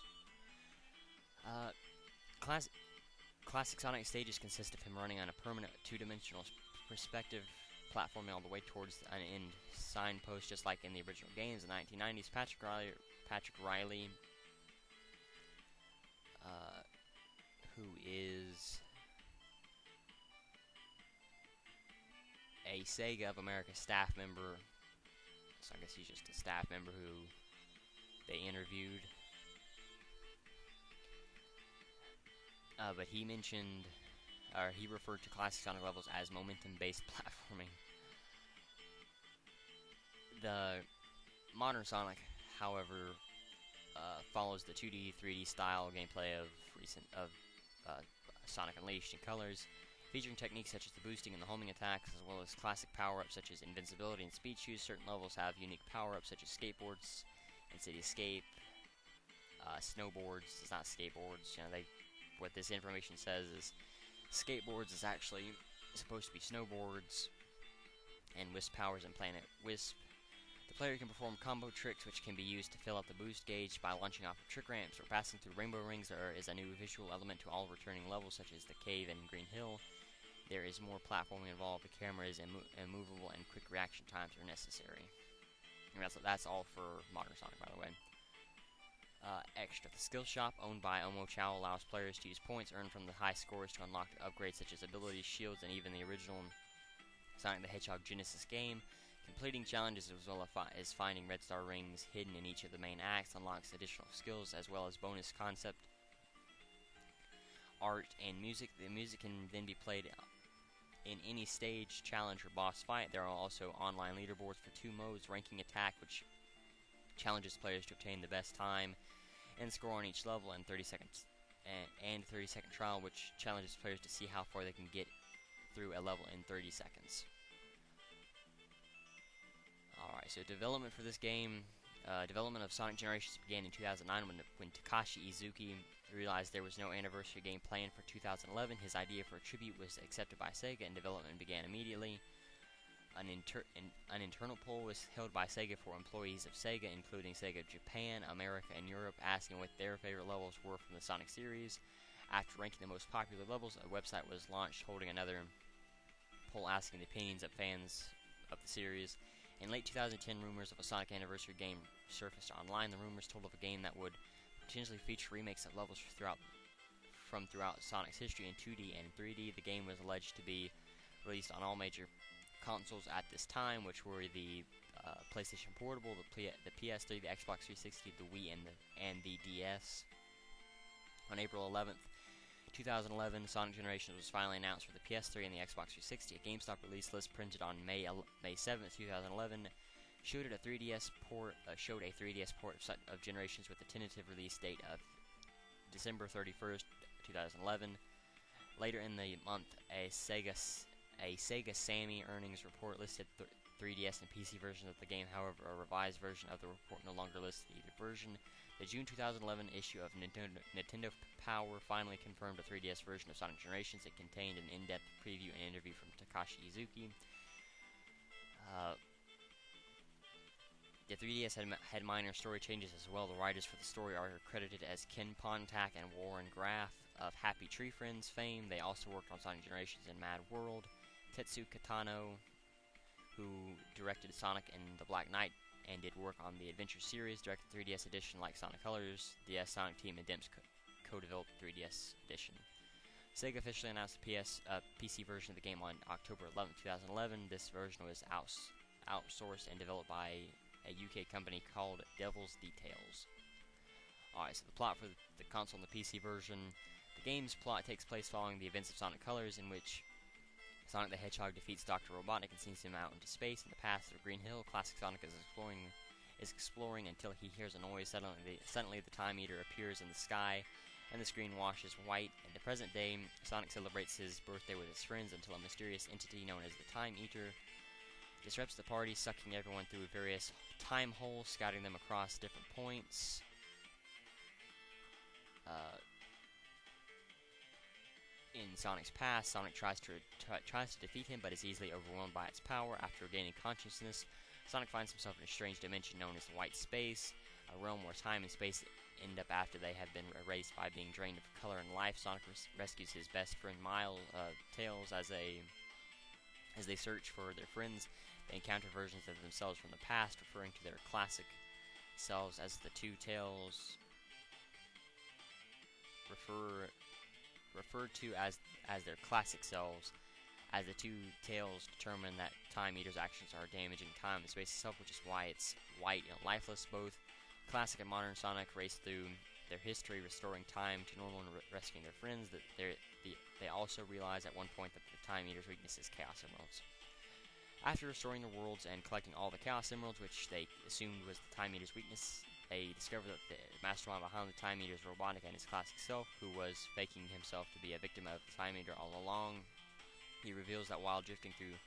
Classic Sonic stages consist of him running on a permanent two-dimensional perspective, platforming all the way towards an end signpost, just like in the original games in the 1990s. Patrick Riley, who is a Sega of America staff member, so I guess he's just a staff member who they interviewed. But he referred to classic Sonic levels as momentum-based platforming. The modern Sonic, however, follows the 2D, 3D style gameplay of Sonic Unleashed in Colors, featuring techniques such as the boosting and the homing attacks, as well as classic power-ups such as invincibility and speed shoes. Certain levels have unique power-ups such as skateboards and City Escape. Snowboards is not skateboards. What this information says is skateboards is actually supposed to be snowboards, and Wisp powers in Planet Wisp. The player can perform combo tricks which can be used to fill up the boost gauge by launching off of trick ramps or passing through rainbow rings. There is a new visual element to all returning levels such as the cave and Green Hill. There is more platforming involved. The camera is immovable and quick reaction times are necessary. And that's all for Modern Sonic, by the way. Extra. The skill shop, owned by Omo Chow, allows players to use points earned from the high scores to unlock upgrades such as abilities, shields, and even the original Sonic the Hedgehog Genesis game. Completing challenges as well as finding Red Star Rings hidden in each of the main acts unlocks additional skills as well as bonus concept art and music. The music can then be played in any stage, challenge, or boss fight. There are also online leaderboards for 2 modes: ranking attack, which challenges players to obtain the best time and score on each level, and 30-second trial, which challenges players to see how far they can get through a level in 30 seconds. Alright, so development for this game. Development of Sonic Generations began in 2009 when Takashi Iizuki realized there was no anniversary game planned for 2011. His idea for a tribute was accepted by Sega, and development began immediately. An internal poll was held by Sega for employees of Sega, including Sega Japan, America, and Europe, asking what their favorite levels were from the Sonic series. After ranking the most popular levels, a website was launched holding another poll asking the opinions of fans of the series. In late 2010, rumors of a Sonic Anniversary game surfaced online. The rumors told of a game that would potentially feature remakes of levels throughout Sonic's history in 2D and 3D. The game was alleged to be released on all major consoles at this time, which were the PlayStation Portable, the PS3, the Xbox 360, the Wii, and the DS. On April 11th, 2011, Sonic Generations was finally announced for the PS3 and the Xbox 360. A GameStop release list printed on May 7th, 2011 showed a 3DS port of Generations with a tentative release date of December 31st, 2011. Later in the month, a Sega Sammy earnings report listed 3DS and PC versions of the game. However, a revised version of the report no longer listed either version. The June 2011 issue of Nintendo Power finally confirmed a 3DS version of Sonic Generations. It contained an in-depth preview and interview from Takashi Izuki. The 3DS had minor story changes as well. The writers for the story are credited as Ken Pontac and Warren Graff of Happy Tree Friends fame. They also worked on Sonic Generations and Mad World. Tetsu Katano, who directed Sonic and the Black Knight and did work on the Adventure series, directed 3DS edition like Sonic Colors. The Sonic team and Dimps co-developed 3DS edition. Sega officially announced the PC version of the game on October 11, 2011. This version was outsourced and developed by a UK company called Devil's Details. Alright, so the plot for the console and the PC version. The game's plot takes place following the events of Sonic Colors, in which Sonic the Hedgehog defeats Dr. Robotnik and sends him out into space. In the past of Green Hill, classic Sonic is exploring until he hears a noise. Suddenly the Time Eater appears in the sky, and the screen washes white. In the present day, Sonic celebrates his birthday with his friends until a mysterious entity known as the Time Eater disrupts the party, sucking everyone through various time holes, scouting them across different points. In Sonic's past, Sonic tries to defeat him, but is easily overwhelmed by its power. After gaining consciousness, Sonic finds himself in a strange dimension known as white space, a realm where time and space end up after they have been erased by being drained of color and life. Sonic rescues his best friend Tails as they search for their friends. They encounter versions of themselves from the past, referring to their classic selves as the two Tails, referred to as their classic selves, as the two Tails determine that Time Eater's actions are damaging time and space itself, which is why it's white and lifeless. Both classic and modern Sonic race through their history, restoring time to normal and rescuing their friends. That they also realize at one point that the Time Eater's weakness is Chaos Emeralds. After restoring the worlds and collecting all the Chaos Emeralds, which they assumed was the Time Eater's weakness, they discover that the mastermind behind the Time Eater is Robotnik and his classic self, who was faking himself to be a victim of the Time Eater all along. He reveals that while drifting through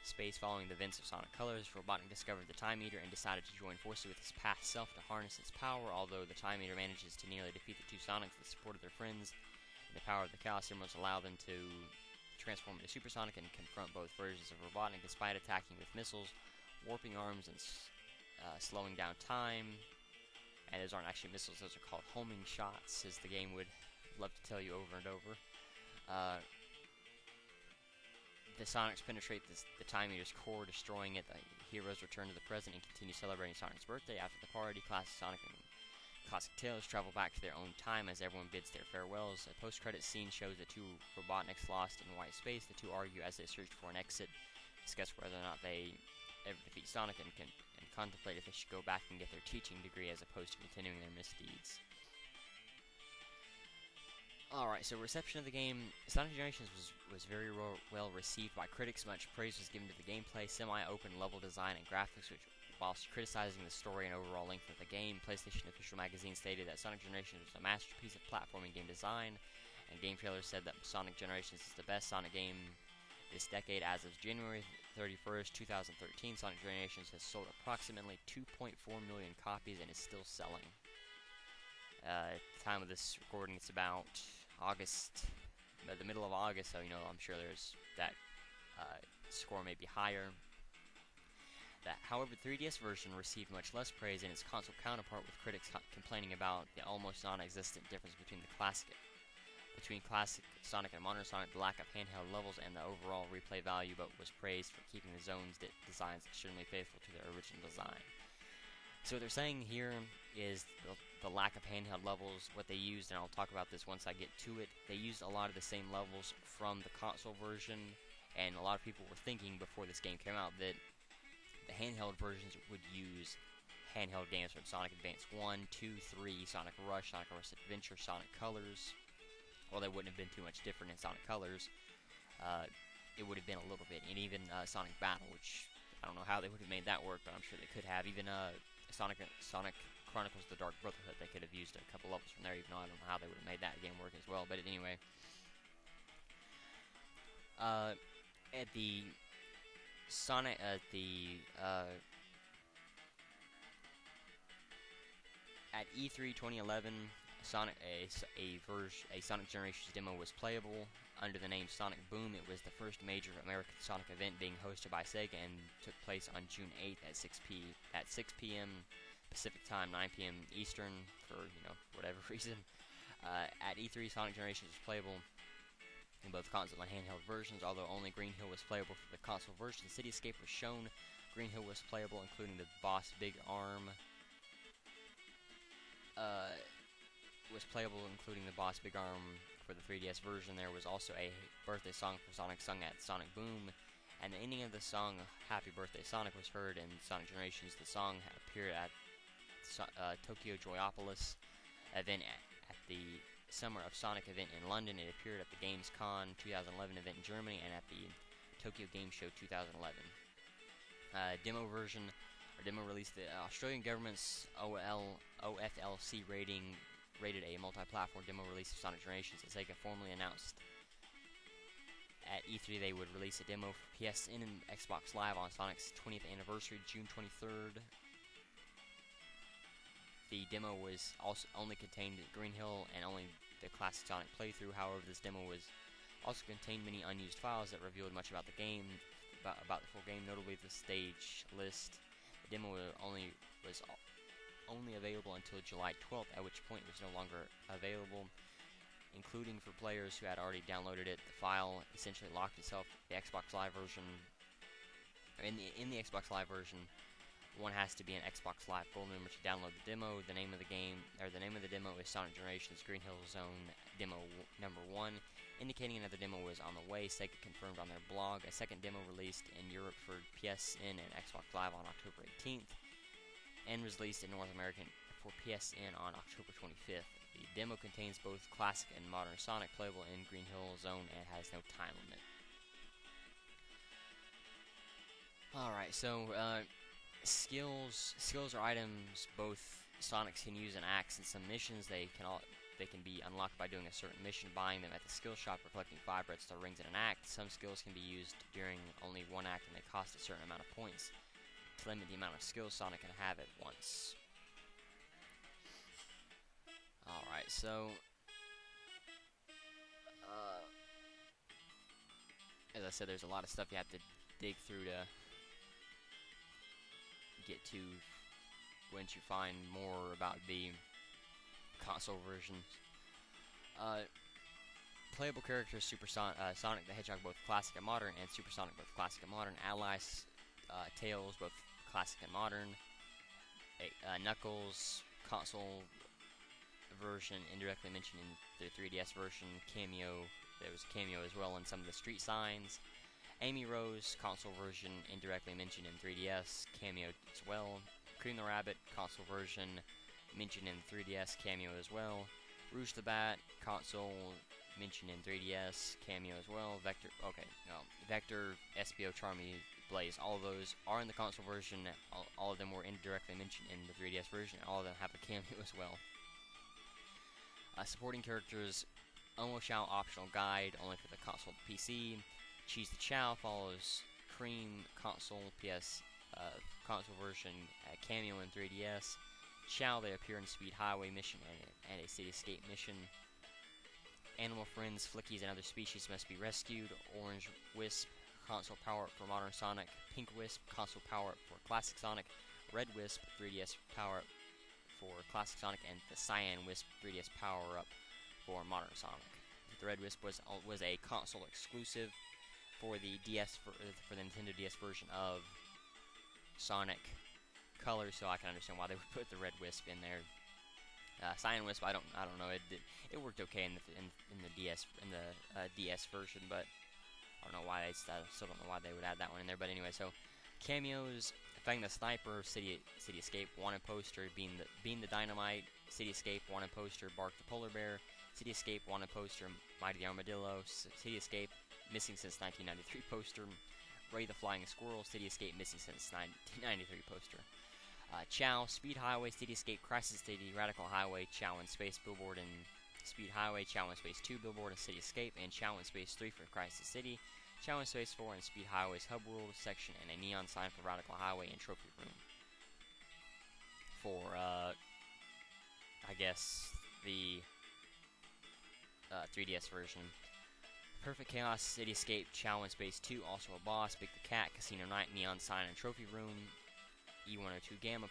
space following the events of Sonic Colors, Robotnik discovered the Time Eater and decided to join forces with his past self to harness its power. Although the Time Eater manages to nearly defeat the two Sonics with the support of their friends, the power of the Chaos Emeralds allow them to transform into Super Sonic and confront both versions of Robotnik, despite attacking with missiles, warping arms, and slowing down time. And those aren't actually missiles, those are called homing shots, as the game would love to tell you over and over. The Sonics penetrate the Time Eater's core, destroying it. The heroes return to the present and continue celebrating Sonic's birthday. After the party, Classic Sonic and Classic Tails travel back to their own time as everyone bids their farewells. A post-credit scene shows the two Robotniks lost in white space. The two argue as they search for an exit, discuss whether or not they ever defeat Sonic, and contemplate if they should go back and get their teaching degree as opposed to continuing their misdeeds. Alright, so reception of the game. Sonic Generations was very well received by critics. Much praise was given to the gameplay, semi-open level design, and graphics, which, whilst criticizing the story and overall length of the game, PlayStation Official Magazine stated that Sonic Generations was a masterpiece of platforming game design, and game trailers said that Sonic Generations is the best Sonic game this decade. As of January 31st, 2013, Sonic Generations has sold approximately 2.4 million copies and is still selling. At the time of this recording, it's about the middle of August, so I'm sure there's that score may be higher. However, the 3DS version received much less praise in its console counterpart, with critics complaining about the almost non-existent difference between the classic between classic Sonic and modern Sonic, the lack of handheld levels and the overall replay value, but was praised for keeping the zones designs extremely faithful to their original design. So what they're saying here is the lack of handheld levels, what they used, and I'll talk about this once I get to it, they used a lot of the same levels from the console version, and a lot of people were thinking before this game came out that the handheld versions would use handheld games from Sonic Advance 1, 2, 3, Sonic Rush Adventure, Sonic Colors. Well, they wouldn't have been too much different in Sonic Colors. It would have been a little bit, and even Sonic Battle, which I don't know how they would have made that work, but I'm sure they could have. Even Sonic Chronicles: The Dark Brotherhood, they could have used a couple levels from there, even though I don't know how they would have made that game work as well. But anyway, at the Sonic at E3 2011, a Sonic Generations demo was playable under the name Sonic Boom. It was the first major American Sonic event being hosted by Sega and took place on June 8th at 6 p.m. Pacific Time, 9 p.m. Eastern, for whatever reason. At E3, Sonic Generations was playable in both console and handheld versions, although only Green Hill was playable for the console version. Cityscape was shown. Green Hill was playable, including the boss Big Arm. For the 3DS version. There was also a birthday song for Sonic sung at Sonic Boom, and the ending of the song Happy Birthday Sonic was heard in Sonic Generations. The song appeared at Tokyo Joyopolis event at the Summer of Sonic event in London. It appeared at the Gamescom 2011 event in Germany and at the Tokyo Game Show 2011. Demo release. The Australian government's OFLC rated a multi-platform demo release of Sonic Generations, as Sega formally announced at E3 they would release a demo for PSN and Xbox Live on Sonic's 20th anniversary, June 23rd. The demo was also only contained Green Hill and only the classic Sonic playthrough. However, this demo was also contained many unused files that revealed much about the game, about the full game, notably the stage list. The demo was only available until July 12th, at which point it was no longer available, including for players who had already downloaded it. The file essentially locked itself. The Xbox Live version, in the Xbox Live version, one has to be an Xbox Live Gold member to download the demo. The name of the demo is Sonic Generations Green Hill Zone Demo Number 1, indicating another demo was on the way. Sega confirmed on their blog. A second demo released in Europe for PSN and Xbox Live on October 18th. And was released in North America for PSN on October 25th. The demo contains both classic and modern Sonic, playable in Green Hill Zone, and has no time limit. Alright, so skills are items both Sonics can use in acts and some missions. They can be unlocked by doing a certain mission, buying them at the skill shop, or collecting 5 redstone rings in an act. Some skills can be used during only one act and they cost a certain amount of points to limit the amount of skills Sonic can have at once. Alright, so as I said, there's a lot of stuff you have to dig through to get to once you find more about the console versions. Playable characters: Sonic the Hedgehog, both classic and modern, and Super Sonic, both classic and modern. Allies: Tails, both classic and modern. Knuckles, console version, indirectly mentioned in the 3DS version. There was a cameo as well in some of the street signs. Amy Rose, console version, indirectly mentioned in 3DS, cameo as well. Cream the Rabbit, console version, mentioned in 3DS, cameo as well. Rouge the Bat, console, mentioned in 3DS, cameo as well. Vector, SBO, Charmy, Blaze, all of those are in the console version. All of them were indirectly mentioned in the 3DS version, and all of them have a cameo as well. Supporting characters: Omo Chow, optional guide, only for the console and PC. Cheese the Chow follows Cream, console, console version, cameo in 3DS. Chow, they appear in Speed Highway mission and a Cityscape mission. Animal friends, Flickies, and other species must be rescued. Orange Wisp, console power-up for modern Sonic. Pink Wisp, console power-up for classic Sonic. Red Wisp, 3DS power-up for classic Sonic. And the Cyan Wisp, 3DS power-up for modern Sonic. The Red Wisp was a console exclusive for the for the Nintendo DS version of Sonic Colors, so I can understand why they would put the Red Wisp in there. Cyan Wisp, I don't know. It worked okay in the DS version, but I don't know why I still don't know why they would add that one in there. But anyway, so cameos: Fang the Sniper, City Escape wanted poster, Bean the Dynamite, City Escape wanted poster, Bark the Polar Bear, City Escape wanted poster, Mighty the Armadillo, City Escape missing since 1993 poster, Ray the Flying Squirrel, City Escape missing since 1993 poster. Chow, Speed Highway, City Escape, Crisis City, Radical Highway, Chow in Space, Billboard and Speed Highway, Chow in Space 2, Billboard and City Escape, and Chow in Space 3 for Crisis City, Chow in Space 4 and Speed Highway's Hub World section, and a neon sign for Radical Highway and Trophy Room. For, I guess, the 3DS version. Perfect Chaos, City Escape, Chow in Space 2, also a boss, Big the Cat, Casino Night, Neon Sign, and Trophy Room. E102 Gamma,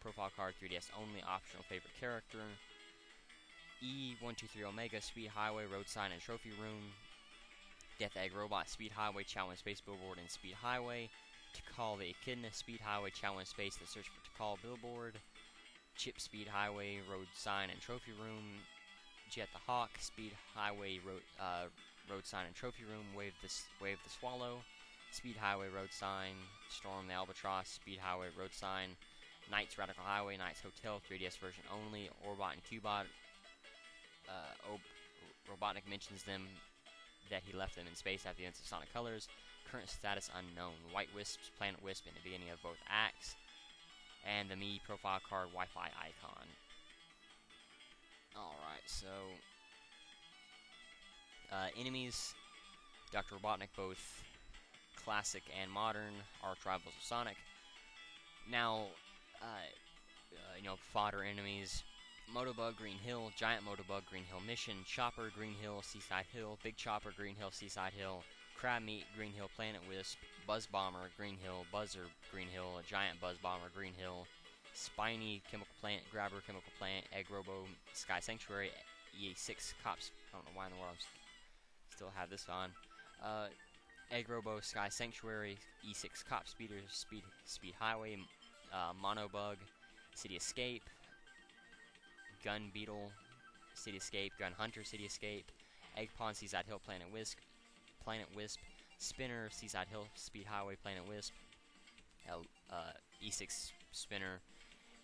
profile card, 3DS only, optional favorite character. E123 Omega, Speed Highway, Road Sign, and Trophy Room. Death Egg Robot, Speed Highway, Chow in Space, Billboard, and Speed Highway. Tikal the Echidna, Speed Highway, Chow in Space, The Search for Tikal, Billboard. Chip, Speed Highway, Road Sign, and Trophy Room. Jet the Hawk, Speed Highway, Road Sign, and Trophy Room. Wave the Swallow, Speed Highway, Road Sign. Storm the Albatross, Speed Highway, Road Sign. Knights Radical Highway, Knights Hotel, 3DS version only. Orbot and Cubot. Robotnik mentions them that he left them in space after the events of Sonic Colors. Current status unknown. White Wisps, Planet Wisp in the beginning of both acts. And the Mii profile card Wi-Fi icon. Alright, so enemies: Dr. Robotnik, both classic and modern, arch rivals of Sonic. Now, fodder enemies: Motobug, Green Hill, Giant Motobug, Green Hill Mission, Chopper, Green Hill, Seaside Hill, Big Chopper, Green Hill, Seaside Hill, Crab Meat, Green Hill, Planet Wisp, Buzz Bomber, Green Hill, Buzzer, Green Hill, a Giant Buzz Bomber, Green Hill, Spiny, Chemical Plant, Grabber, Chemical Plant, Egg Robo, Sky Sanctuary, EA6 Cops. I don't know why in the world I still have this on. Egg Robo, Sky Sanctuary, E6 Cop Speeder, Speed Highway, Monobug, City Escape, Gun Beetle, City Escape, Gun Hunter, City Escape, Egg Pond, Seaside Hill, Planet Wisp, Spinner, Seaside Hill, Speed Highway, Planet Wisp, E6 Spinner,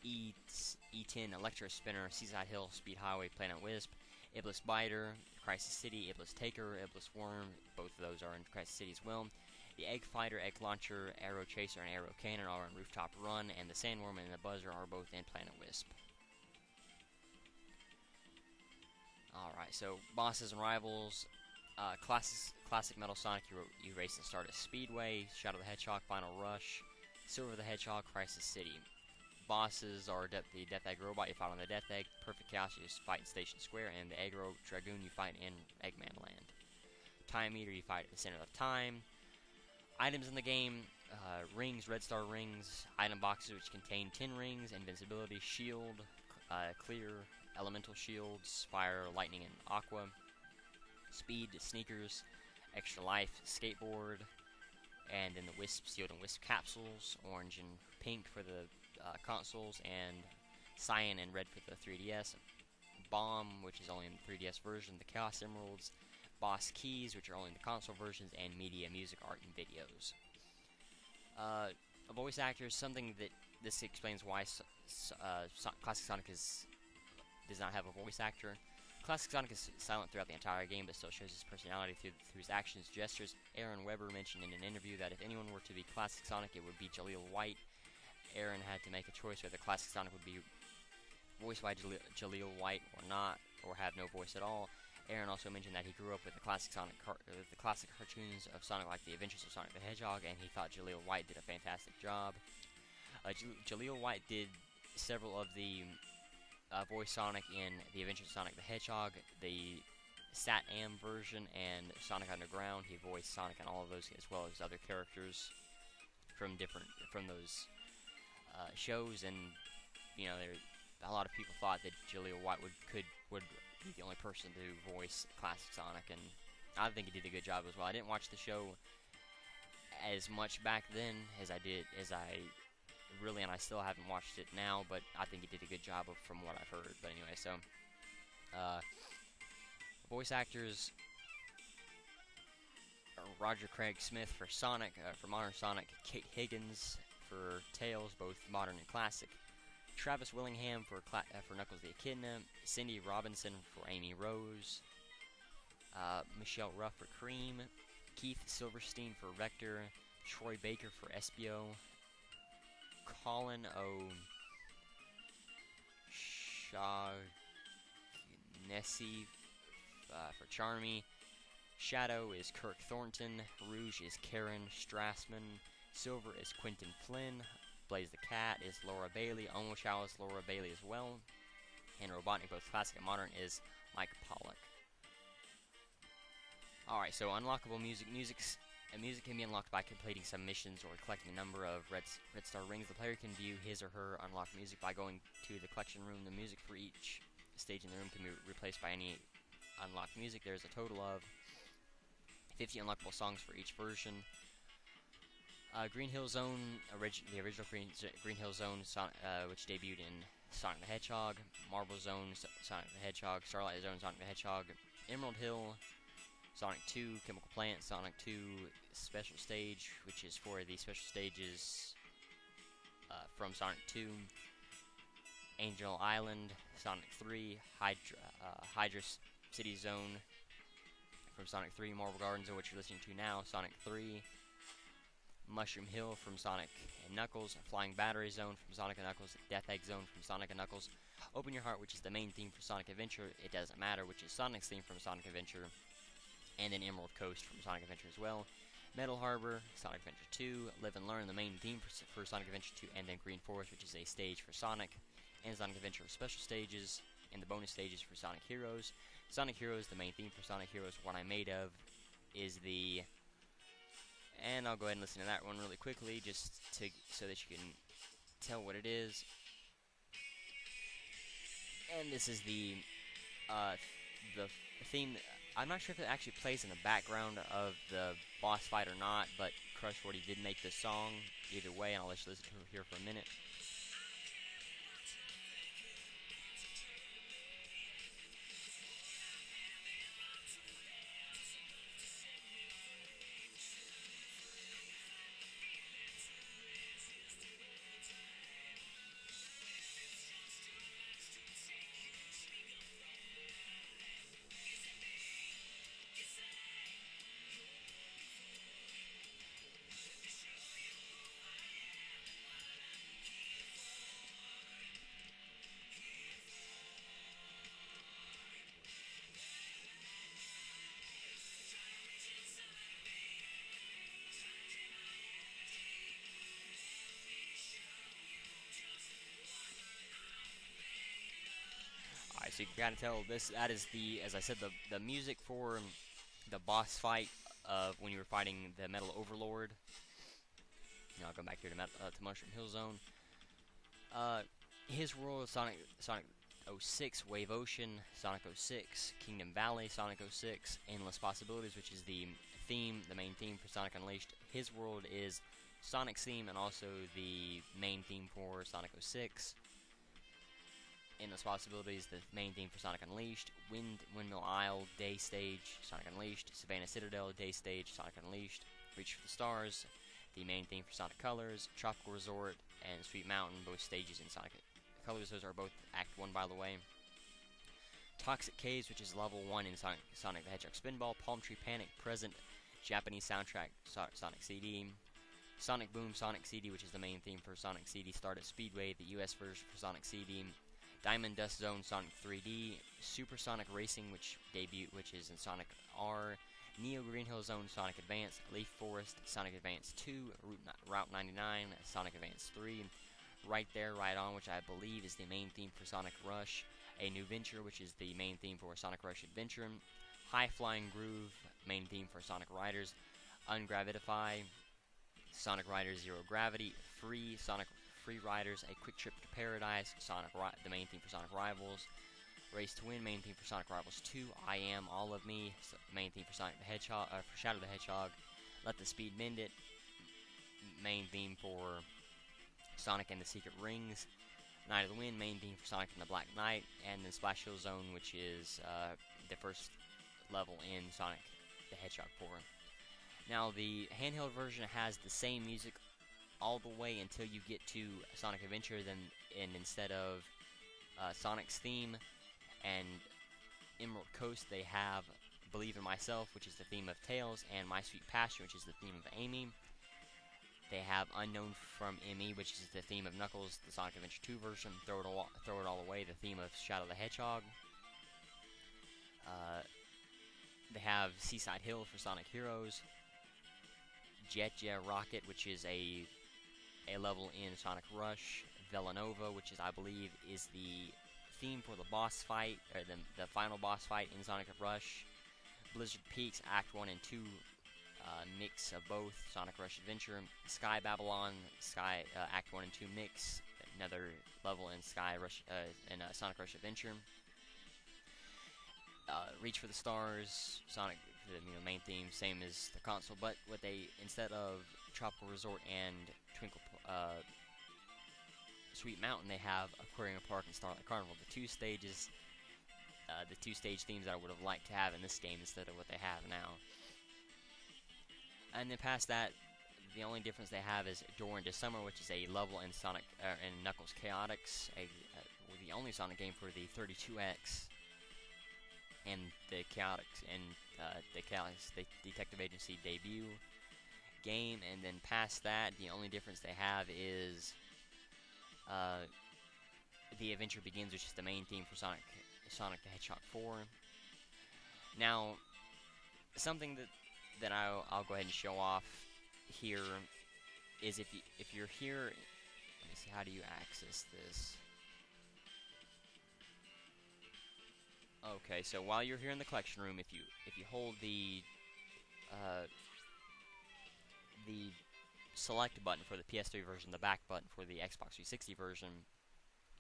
E10 Electro Spinner, Seaside Hill, Speed Highway, Planet Wisp, Iblis Biter, Crisis City, Iblis Taker, Iblis Worm, both of those are in Crisis City as well. The Egg Fighter, Egg Launcher, Arrow Chaser, and Arrow Cannon are in Rooftop Run, and the Sandworm and the Buzzer are both in Planet Wisp. Alright, so bosses and rivals. Classic Metal Sonic, you race and start at Speedway, Shadow the Hedgehog, Final Rush, Silver the Hedgehog, Crisis City. Bosses are the Death Egg Robot, you fight on the Death Egg, Perfect Chaos, you just fight in Station Square, and the Egg Dragoon, you fight in Eggman Land. Time Meter, you fight at the center of time. Items in the game: rings, red star rings, item boxes which contain 10 rings, invincibility, shield, clear, elemental shields, fire, lightning, and aqua. Speed, sneakers, extra life, skateboard, and then the Wisp, Sealed and Wisp capsules, orange and pink for the consoles, and cyan and red for the 3DS. Bomb, which is only in the 3DS version, the Chaos Emeralds, Boss Keys, which are only in the console versions, and media, music, art, and videos. Voice actors, something that this explains why Classic Sonic does not have a voice actor. Classic Sonic is silent throughout the entire game, but still shows his personality through his actions, gestures. Aaron Weber mentioned in an interview that if anyone were to be Classic Sonic, it would be Jaleel White. Aaron had to make a choice whether Classic Sonic would be voiced by Jaleel White or not, or have no voice at all. Aaron also mentioned that he grew up with the classic cartoons of Sonic, like The Adventures of Sonic the Hedgehog, and he thought Jaleel White did a fantastic job. Jaleel White did several of the voice Sonic in The Adventures of Sonic the Hedgehog, the Sat-Am version, and Sonic Underground. He voiced Sonic in all of those, as well as other characters from those shows. And a lot of people thought that Jaleel White would be the only person to voice classic Sonic, and I think he did a good job as well. I didn't watch the show as much back then as I did, and I still haven't watched it now, but I think he did a good job from what I've heard. But anyway, so voice actors: Roger Craig Smith for Sonic, for modern Sonic; Kate Higgins for Tails, both modern and classic; Travis Willingham for Knuckles the Echidna; Cindy Robinson for Amy Rose; Michelle Ruff for Cream; Keith Silverstein for Vector; Troy Baker for Espio; Colin O'Shaughnessy for Charmy; Shadow is Kirk Thornton; Rouge is Karen Strassman; Silver is Quentin Flynn; Blaze the Cat is Laura Bailey; Omoshao is Laura Bailey as well; and Robotnik, both classic and modern, is Mike Pollock. Alright, so unlockable music. Music can be unlocked by completing some missions or collecting a number of red star rings. The player can view his or her unlocked music by going to the collection room. The music for each stage in the room can be replaced by any unlocked music. There's a total of 50 unlockable songs for each version. Green Hill Zone, the original Green Hill Zone, which debuted in Sonic the Hedgehog; Marble Zone, Sonic the Hedgehog; Starlight Zone, Sonic the Hedgehog; Emerald Hill, Sonic 2, Chemical Plant, Sonic 2 Special Stage, which is for the special stages from Sonic 2; Angel Island, Sonic 3, Hydra City Zone from Sonic 3, Marble Gardens, which you're listening to now, Sonic 3; Mushroom Hill from Sonic and Knuckles; Flying Battery Zone from Sonic and Knuckles; Death Egg Zone from Sonic and Knuckles; Open Your Heart, which is the main theme for Sonic Adventure, It Doesn't Matter, which is Sonic's theme from Sonic Adventure; and then Emerald Coast from Sonic Adventure as well; Metal Harbor, Sonic Adventure 2; Live and Learn, the main theme for Sonic Adventure 2; and then Green Forest, which is a stage for Sonic; and Sonic Adventure special stages, and the bonus stages for Sonic Heroes. Sonic Heroes, the main theme for Sonic Heroes, What I'm Made Of, is the... And I'll go ahead and listen to that one really quickly, just so that you can tell what it is. And this is the theme. I'm not sure if it actually plays in the background of the boss fight or not, but Crush 40 did make this song. Either way, and I'll let you listen to it here for a minute. So you can kind of tell that is as I said, the music for the boss fight of when you were fighting the Metal Overlord. Now I'll go back here to Mushroom Hill Zone. His world, Sonic 06, Wave Ocean, Sonic 06, Kingdom Valley, Sonic 06, Endless Possibilities, which is the main theme for Sonic Unleashed. His world is Sonic's theme and also the main theme for Sonic 06. Endless Possibilities, the main theme for Sonic Unleashed. Windmill Isle, Day Stage, Sonic Unleashed. Savannah Citadel, Day Stage, Sonic Unleashed. Reach for the Stars, the main theme for Sonic Colors. Tropical Resort and Sweet Mountain, both stages in Sonic Colors. Those are both Act 1, by the way. Toxic Caves, which is level 1 in Sonic the Hedgehog Spinball. Palm Tree Panic, Present, Japanese soundtrack, Sonic CD. Sonic Boom, Sonic CD, which is the main theme for Sonic CD. Stardust Speedway, the US version for Sonic CD. Diamond Dust Zone, Sonic 3D, Supersonic Racing, which is in Sonic R, Neo Green Hill Zone, Sonic Advance, Leaf Forest, Sonic Advance 2, Route 99, Sonic Advance 3, Right There, Right On, which I believe is the main theme for Sonic Rush, A New Venture, which is the main theme for Sonic Rush Adventure, High Flying Groove, main theme for Sonic Riders, Ungravitify, Sonic Riders Zero Gravity, Free, Sonic Free Riders, A Quick Trip to Paradise, the main theme for Sonic Rivals, Race to Win, main theme for Sonic Rivals 2. I Am, All of Me, main theme for Sonic the Hedgehog, for Shadow the Hedgehog. Let the Speed Mend It, main theme for Sonic and the Secret Rings. Night of the Wind, main theme for Sonic and the Black Knight. And then Splash Hill Zone, which is the first level in Sonic the Hedgehog 4. Now, the handheld version has the same music all the way until you get to Sonic Adventure, and instead of Sonic's theme and Emerald Coast, they have Believe in Myself, which is the theme of Tails, and My Sweet Passion, which is the theme of Amy. They have Unknown from ME, which is the theme of Knuckles, the Sonic Adventure 2 version. Throw It All Away, the theme of Shadow the Hedgehog. They have Seaside Hill for Sonic Heroes. Jet Rocket, which is a level in Sonic Rush. Villanova, which is, I believe, is the theme for the boss fight, or the final boss fight in Sonic Rush. Blizzard Peaks, Act 1 and 2, mix of both, Sonic Rush Adventure. Sky Babylon, Act 1 and 2 mix, another level in Sonic Rush Adventure. Reach for the Stars, Sonic, the main theme, same as the console, but what they, instead of Tropical Resort and Twinkle Sweet Mountain, they have Aquarium Park and Starlight Carnival, the two stages, the two-stage themes that I would have liked to have in this game instead of what they have now. And then past that, the only difference they have is Door into Summer, which is a level in Sonic and Knuckles Chaotix, the only Sonic game for the 32X and the Chaotix and the Detective Agency debut game. And then past that, the only difference they have is The Adventure Begins, which is the main theme for Sonic the Hedgehog 4. Now, something that I'll go ahead and show off here is if you're here, let me see, how do you access this? Okay, so while you're here in the collection room, if you hold the select button for the PS3 version, the back button for the Xbox 360 version,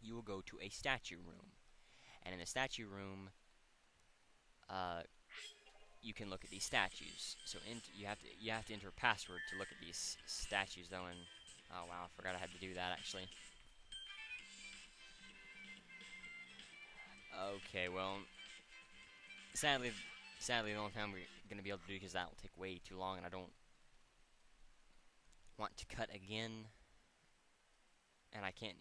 you will go to a statue room. And in the statue room, you can look at these statues. So you have to enter a password to look at these statues, though. And oh wow, I forgot I had to do that actually. Okay, well, sadly, the only time we're gonna be able to do, because that will take way too long, and I don't want to cut again, and I can't.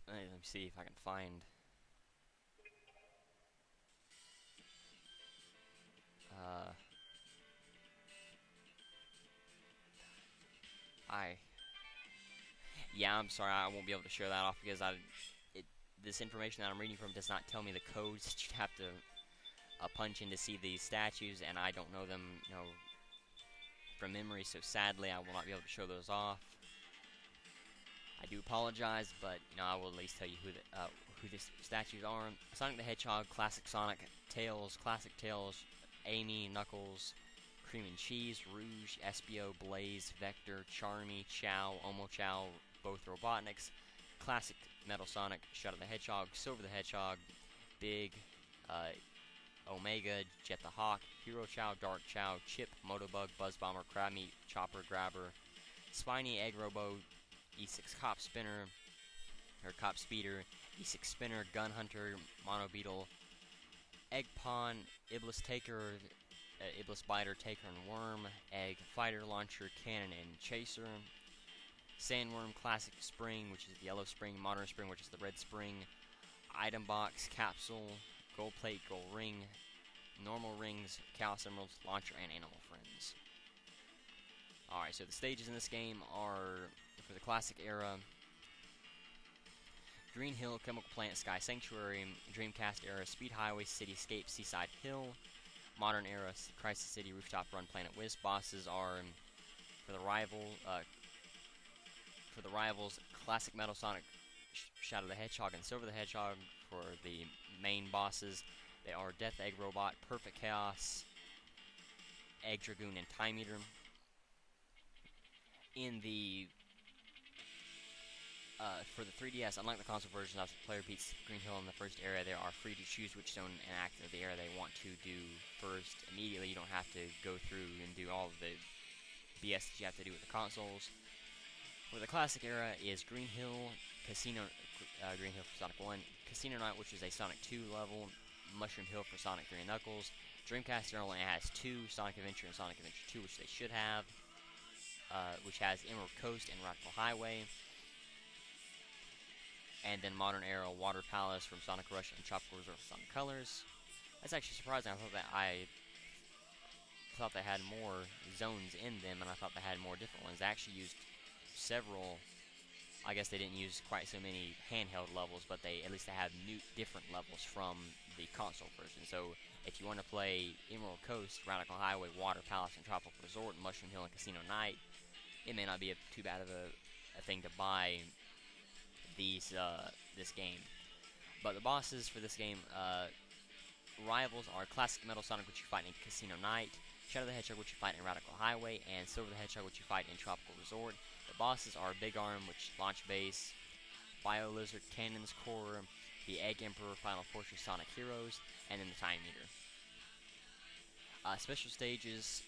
Let me see if I can find. Yeah, I'm sorry, I won't be able to show that off because this information that I'm reading from does not tell me the codes that you'd have to punch in to see these statues, and I don't know them, from memory. So sadly, I will not be able to show those off. I do apologize, but I will at least tell you who the statues are. Sonic the Hedgehog, Classic Sonic, Tails, Classic Tails, Amy, Knuckles, Cream and Cheese, Rouge, Espio, Blaze, Vector, Charmy, Chow, Omo Chow, both Robotniks, Classic Metal Sonic, Shadow the Hedgehog, Silver the Hedgehog, Big, Omega, Jet the Hawk, Hero Chow, Dark Chow, Chip, Motobug, Buzz Bomber, Crab Meat, Chopper, Grabber, Spiny, Egg Robo, E6 Cop Spinner, or Cop Speeder, E6 Spinner, Gun Hunter, Mono Beetle, Egg Pawn, Iblis Taker, Iblis Biter, Taker and Worm, Egg, Fighter Launcher, Cannon and Chaser, Sandworm, Classic Spring, which is the Yellow Spring, Modern Spring, which is the Red Spring, Item Box, Capsule, Gold Plate, Gold Ring, Normal Rings, Chaos Emeralds, Launcher, and Animal Friends. Alright, so the stages in this game are, for the Classic era, Green Hill, Chemical Plant, Sky Sanctuary, Dreamcast era, Speed Highway, Cityscape, Seaside Hill, Modern era, Crisis City, Rooftop Run, Planet Wisp. Bosses are, for the rivals, Classic Metal Sonic, Shadow the Hedgehog, and Silver the Hedgehog. For the main bosses, they are Death Egg Robot, Perfect Chaos, Egg Dragoon, and Time Eater. In the For the 3DS, unlike the console version, after the player beats Green Hill in the first area, they are free to choose which zone and act of the area they want to do first immediately. You don't have to go through and do all of the BS that you have to do with the consoles. For the classic era is Green Hill, Green Hill for Sonic 1, Casino Night, which is a Sonic 2 level, Mushroom Hill for Sonic 3 and Knuckles. Dreamcast only has 2, Sonic Adventure and Sonic Adventure 2, which they should have, which has Emerald Coast and Radical Highway. And then Modern Era Water Palace from Sonic Rush and Tropical Resort for Sonic Colors. That's actually surprising. I thought they had more zones in them, and I thought they had more different ones. They actually used several. I guess they didn't use quite so many handheld levels, but at least they have new different levels from the console version. So if you want to play Emerald Coast, Radical Highway, Water Palace, and Tropical Resort, Mushroom Hill, and Casino Night, it may not be too bad of a thing to buy this game. But the bosses for this game, rivals are Classic Metal Sonic, which you fight in Casino Night, Shadow the Hedgehog, which you fight in Radical Highway, and Silver the Hedgehog, which you fight in Tropical Resort. The bosses are Big Arm, which Launch Base, Bio Lizard, Cannon's Core, the Egg Emperor, Final Fortress, Sonic Heroes, and then the Time Meter. Special stages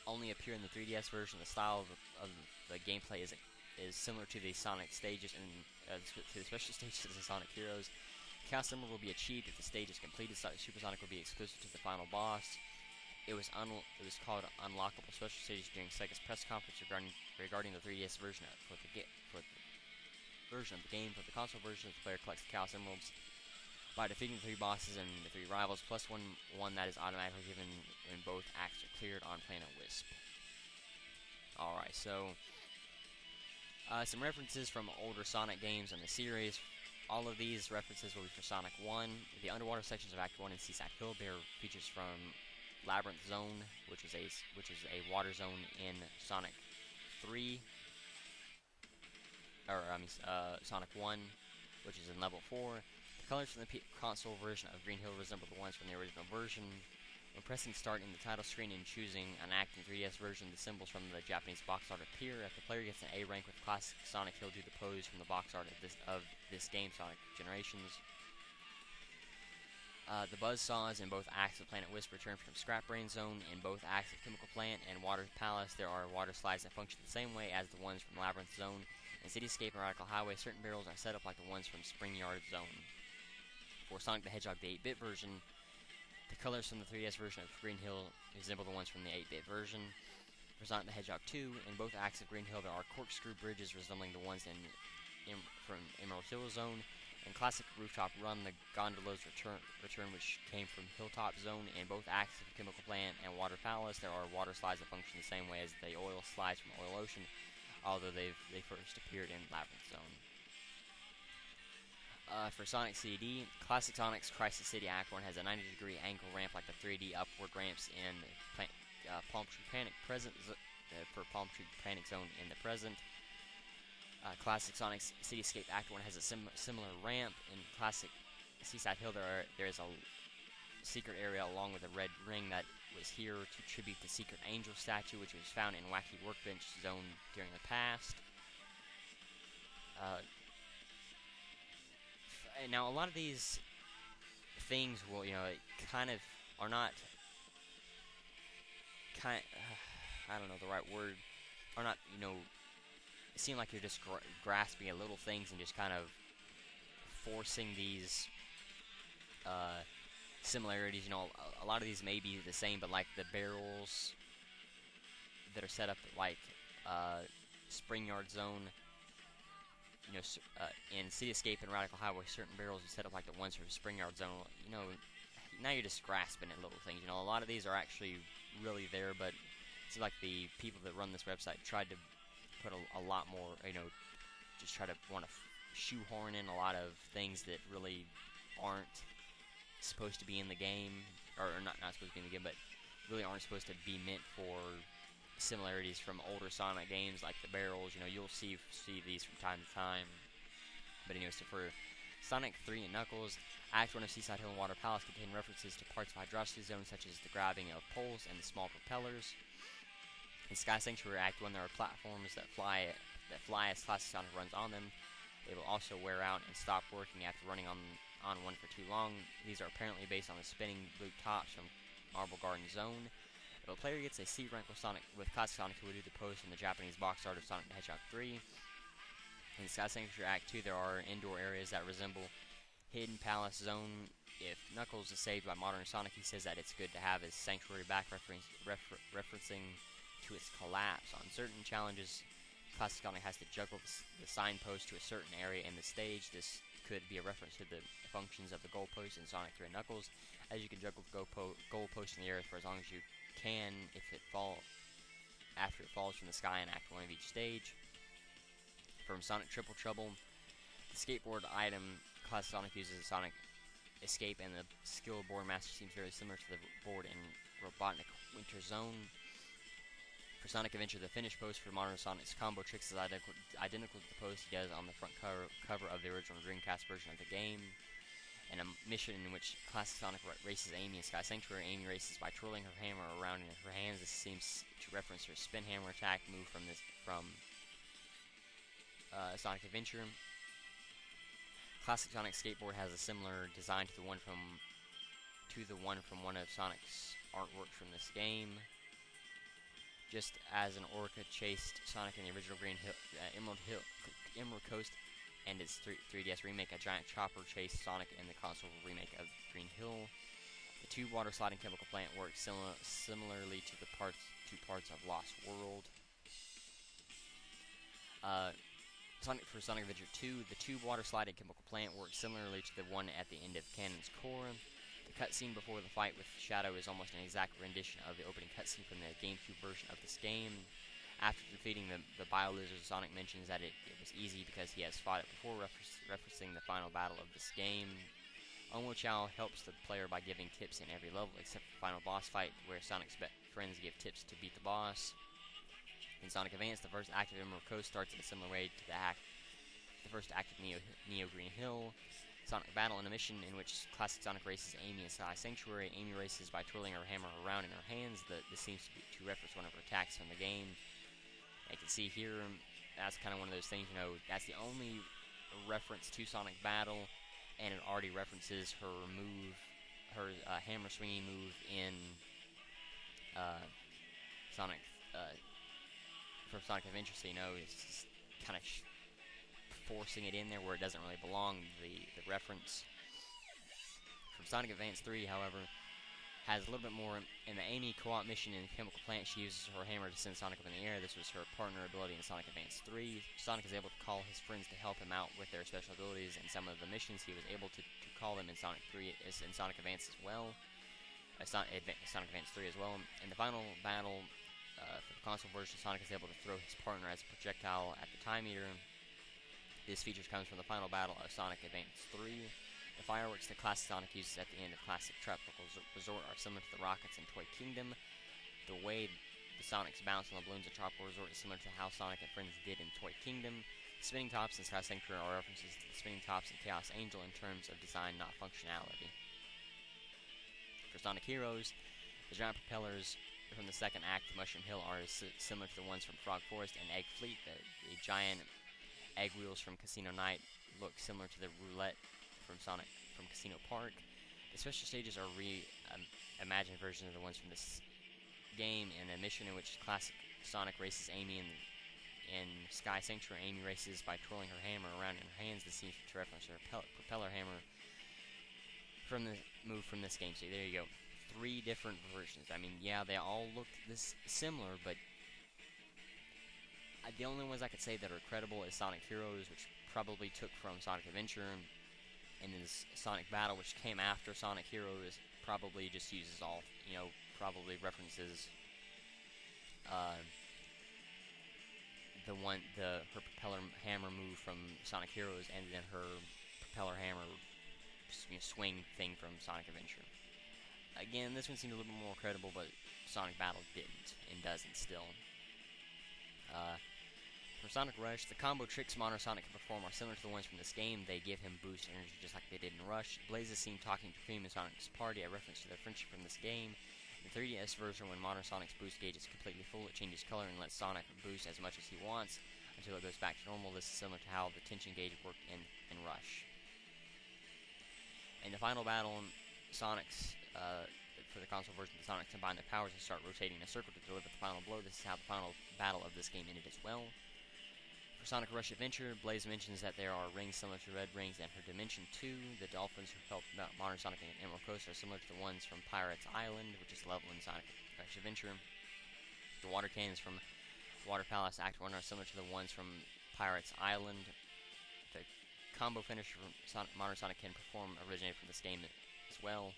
only appear in the 3DS version. The style of the gameplay is similar to the Sonic stages and to the special stages of the Sonic Heroes. Chaos Emerald will be achieved if the stage is completed. Super Sonic will be exclusive to the final boss. It was called Unlockable Special Stages during Sega's press conference regarding the 3DS version for the version of the game. For the console version, the player collects the Chaos Emeralds by defeating the 3 bosses and the 3 rivals, plus one that is automatically given when both acts are cleared on Planet Wisp. Alright, so some references from older Sonic games in the series. All of these references will be for Sonic 1. The underwater sections of Act 1 and Seaside Hill bear features from Labyrinth Zone, which is a water zone in Sonic 3, Sonic 1, which is in level 4. The colors from the console version of Green Hill resemble the ones from the original version. When pressing start in the title screen and choosing an act in 3DS version, the symbols from the Japanese box art appear. If the player gets an A rank with Classic Sonic, he'll do the pose from the box art of this game, Sonic Generations. The buzzsaws in both acts of Planet Wisp return from Scrap Brain Zone. In both acts of Chemical Plant and Water Palace, there are water slides that function the same way as the ones from Labyrinth Zone. In Cityscape and Radical Highway, certain barrels are set up like the ones from Spring Yard Zone. For Sonic the Hedgehog, the 8-bit version, the colors from the 3DS version of Green Hill resemble the ones from the 8-bit version. For Sonic the Hedgehog 2, in both acts of Green Hill, there are corkscrew bridges resembling the ones from Emerald Hill Zone. In Classic Rooftop Run, the gondolas return, which came from Hilltop Zone. In both acts of Chemical Plant and Water Palace, there are water slides that function the same way as the oil slides from Oil Ocean, although they first appeared in Labyrinth Zone. For Sonic CD, Classic Sonic's Crisis City Act 1 has a 90-degree angle ramp like the 3D upward ramps in Palm Tree Panic for Palm Tree Panic Zone in the present. Classic Sonic's Cityscape Act 1 has a similar ramp. In Classic Seaside Hill, there is a secret area along with a red ring that was here to tribute the Secret Angel statue, which was found in Wacky Workbench Zone during the past. Now, a lot of these things will, kind of are not, I don't know the right word, are not, seem like you're just grasping at little things and just kind of forcing these similarities. A lot of these may be the same, but like the barrels that are set up like Spring Yard Zone, in Cityscape and Radical Highway, certain barrels are set up like the ones from Spring Yard Zone. Now you're just grasping at little things. A lot of these are actually really there, but it seems like the people that run this website tried to put a lot more, just try to want to shoehorn in a lot of things that really aren't supposed to be in the game, or not supposed to be in the game, but really aren't supposed to be meant for similarities from older Sonic games, like the barrels. You'll see these from time to time. But so for Sonic 3 and Knuckles, Act 1 of Seaside Hill and Water Palace contain references to parts of Hydrocity Zone, such as the grabbing of poles and the small propellers. In Sky Sanctuary Act 1, there are platforms that fly as Classic Sonic runs on them. They will also wear out and stop working after running on one for too long. These are apparently based on the spinning loop tops from Marble Garden Zone. If a player gets a C rank with Classic Sonic, he will do the pose from the Japanese box art of Sonic the Hedgehog 3. In Sky Sanctuary Act 2, there are indoor areas that resemble Hidden Palace Zone. If Knuckles is saved by modern Sonic, he says that it's good to have his sanctuary back, referencing to its collapse. On certain challenges, Classic Sonic has to juggle the signpost to a certain area in the stage. This could be a reference to the functions of the goalpost in Sonic 3 and Knuckles, as you can juggle the goalpost in the air for as long as you can after it falls from the sky in Act 1 of each stage. From Sonic Triple Trouble, the skateboard item Classic Sonic uses a Sonic Escape, and the skill board master seems very similar to the board in Robotnik Winter Zone. For Sonic Adventure, the finish pose for modern Sonic's combo tricks is identical to the pose he does on the front cover of the original Dreamcast version of the game. In a mission in which Classic Sonic races Amy in Sky Sanctuary, Amy races by twirling her hammer around in her hands. This seems to reference her spin hammer attack move from Sonic Adventure. Classic Sonic skateboard has a similar design to the one from one of Sonic's artworks from this game. Just as an orca chased Sonic in the original Emerald Coast and its 3DS remake, a giant chopper chased Sonic in the console remake of Green Hill. The two water sliding chemical plant works similarly to the two parts of Lost World. For Sonic Adventure 2, the two water sliding chemical plant works similarly to the one at the end of Canon's Core. The cutscene before the fight with Shadow is almost an exact rendition of the opening cutscene from the GameCube version of this game. After defeating the Bio-Lizard, Sonic mentions that it was easy because he has fought it before, referencing the final battle of this game. Omo Chow helps the player by giving tips in every level except for the final boss fight, where Sonic's friends give tips to beat the boss. In Sonic Advance, the first act of Emerald Coast starts in a similar way to the first act of Neo Green Hill. Sonic Battle, in a mission in which Classic Sonic races Amy in Sky Sanctuary. Amy races by twirling her hammer around in her hands. This seems to reference one of her attacks from the game. I can see here, that's kind of one of those things, that's the only reference to Sonic Battle, and it already references her move, her hammer swinging move in Sonic, from Sonic Adventure, so it's just kind of forcing it in there where it doesn't really belong, the reference. From Sonic Advance 3, however, has a little bit more. In the Amy co-op mission in the chemical plant, she uses her hammer to send Sonic up in the air. This was her partner ability in Sonic Advance 3. Sonic is able to call his friends to help him out with their special abilities. In some of the missions, he was able to call them in Sonic 3, in Sonic Advance as well. Sonic Advance 3 as well. In the final battle for the console version, Sonic is able to throw his partner as a projectile at the time meter. This feature comes from the final battle of Sonic Advance 3. The fireworks that Classic Sonic uses at the end of Classic Tropical Resort are similar to the rockets in Toy Kingdom. The way the Sonics bounce on the balloons in Tropical Resort is similar to how Sonic and friends did in Toy Kingdom. The spinning tops in Sky Sanctuary are references to the spinning tops in Chaos Angel in terms of design, not functionality. For Sonic Heroes, the giant propellers from the second act of Mushroom Hill are similar to the ones from Frog Forest and Egg Fleet. The giant egg wheels from Casino Night look similar to the roulette from Casino Park. The special stages are reimagined versions of the ones from this game. In a mission in which Classic Sonic races Amy in Sky Sanctuary, Amy races by twirling her hammer around in her hands. This seems to reference her propeller hammer from the move from this game. So there you go. 3 different versions. I mean, yeah, they all look this similar, but the only ones I could say that are credible is Sonic Heroes, which probably took from Sonic Adventure, and is Sonic Battle, which came after Sonic Heroes, probably just uses all, probably references her propeller hammer move from Sonic Heroes, and then her propeller hammer swing thing from Sonic Adventure. Again, this one seemed a little bit more credible, but Sonic Battle didn't, and doesn't still. For Sonic Rush, the combo tricks modern Sonic can perform are similar to the ones from this game. They give him boost energy just like they did in Rush. Blaze is seen talking to Cream in Sonic's party, a reference to their friendship from this game. In the 3DS version, when modern Sonic's boost gauge is completely full, it changes color and lets Sonic boost as much as he wants. until it goes back to normal. This is similar to how the tension gauge worked in Rush. In the final battle, Sonic's for the console version, the Sonics combine their powers and start rotating in a circle to deliver the final blow. This is how the final battle of this game ended as well. For Sonic Rush Adventure, Blaze mentions that there are rings similar to Red Rings in her Dimension 2. The dolphins who helped modern Sonic and Emerald Coast are similar to the ones from Pirates Island, which is level in Sonic Rush Adventure. The water cannons from Water Palace Act 1 are similar to the ones from Pirates Island. The combo finisher from modern Sonic can perform originated from this game as well.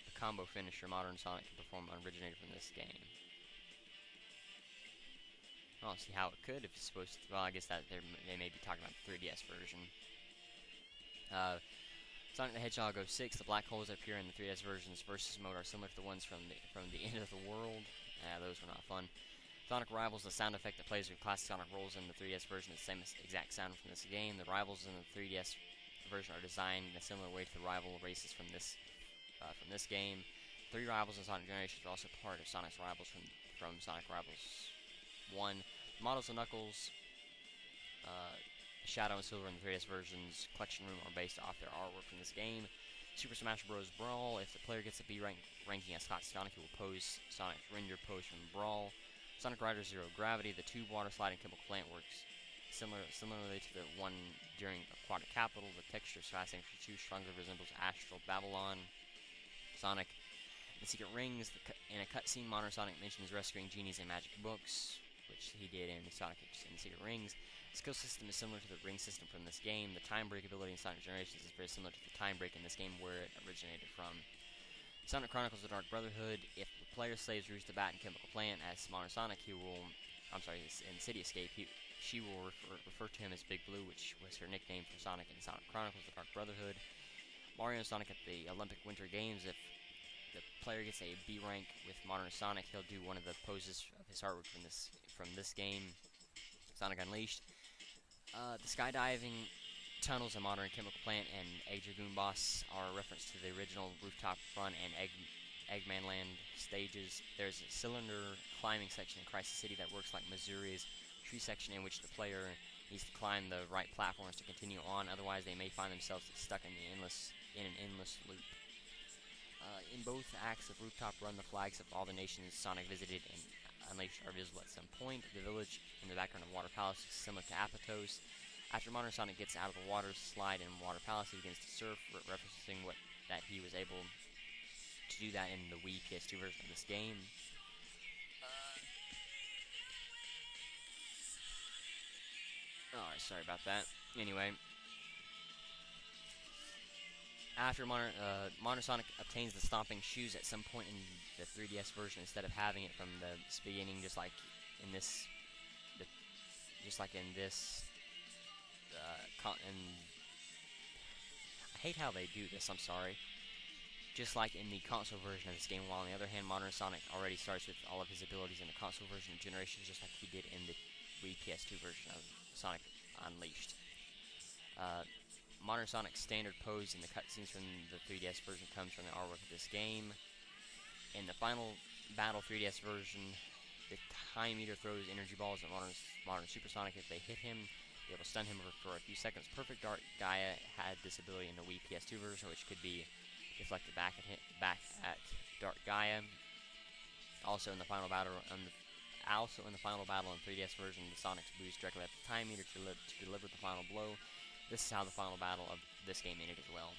The combo finisher modern Sonic can perform originated from this game. I don't see how it could if it's supposed to. Well, I guess that they may be talking about the 3DS version. Sonic the Hedgehog 06, the black holes that appear in the 3DS version's versus mode are similar to the ones from the end of the world. Those were not fun. Sonic Rivals, the sound effect that plays with classic Sonic rolls in the 3DS version, is the same exact sound from this game. The rivals in the 3DS version are designed in a similar way to the rival races from this game. 3 rivals in Sonic Generations are also part of Sonic's rivals from Sonic Rivals 1. The models of Knuckles, Shadow, and Silver in the 3DS version's collection room are based off their artwork from this game. Super Smash Bros. Brawl, if the player gets a B rank ranking as Scott Sonic, he will pose Sonic's render pose from Brawl. Sonic Rider Zero Gravity, the tube water slide and chemical plant works similarly to the one during Aquatic Capital. The texture sky signature 2 strongly resembles Astral Babylon. Sonic the Secret Rings, in a cutscene, modern Sonic mentions rescuing genies in magic books, which he did in Sonic and the Secret Rings. The skill system is similar to the ring system from this game. The time break ability in Sonic Generations is very similar to the time break in this game, where it originated from. Sonic Chronicles The Dark Brotherhood, if the player slaves Rouge the Bat and Chemical Plant as modern Sonic, in City Escape, she will refer to him as Big Blue, which was her nickname for Sonic in Sonic Chronicles The Dark Brotherhood. Mario and Sonic at the Olympic Winter Games, if the player gets a B rank with modern Sonic, he'll do one of the poses of his artwork from this game, Sonic Unleashed. The skydiving tunnels in modern Chemical Plant and Egg Dragoon Boss are a reference to the original Rooftop Run and Eggman Land stages. There's a cylinder climbing section in Crisis City that works like Missouri's tree section, in which the player needs to climb the right platforms to continue on, otherwise they may find themselves stuck in an endless loop. In both acts of Rooftop Run, the flags of all the nations Sonic visited and Unleashed are visible at some point. The village in the background of Water Palace is similar to Apatos. After modern Sonic gets out of the water slide in Water Palace, he begins to surf, referencing that he was able to do that in the Wii PS2 version of this game. Alright, sorry about that. Anyway, after modern Sonic obtains the Stomping Shoes at some point in the 3DS version, instead of having it from the beginning, just like in this, I hate how they do this. I'm sorry. Just like in the console version of this game, while on the other hand, modern Sonic already starts with all of his abilities in the console version of Generations, just like he did in the Wii PS2 version of Sonic Unleashed. Modern Sonic's standard pose in the cutscenes from the 3DS version comes from the artwork of this game. In the final battle 3DS version, the Time Meter throws energy balls at modern Super Sonic. If they hit him, they will stun him for a few seconds. Perfect Dark Gaia had this ability in the Wii PS2 version, which could be deflected back at Dark Gaia. Also in the final battle in 3DS version, the Sonic's boost directly at the Time Meter to deliver the final blow. This is how the final battle of this game ended as well.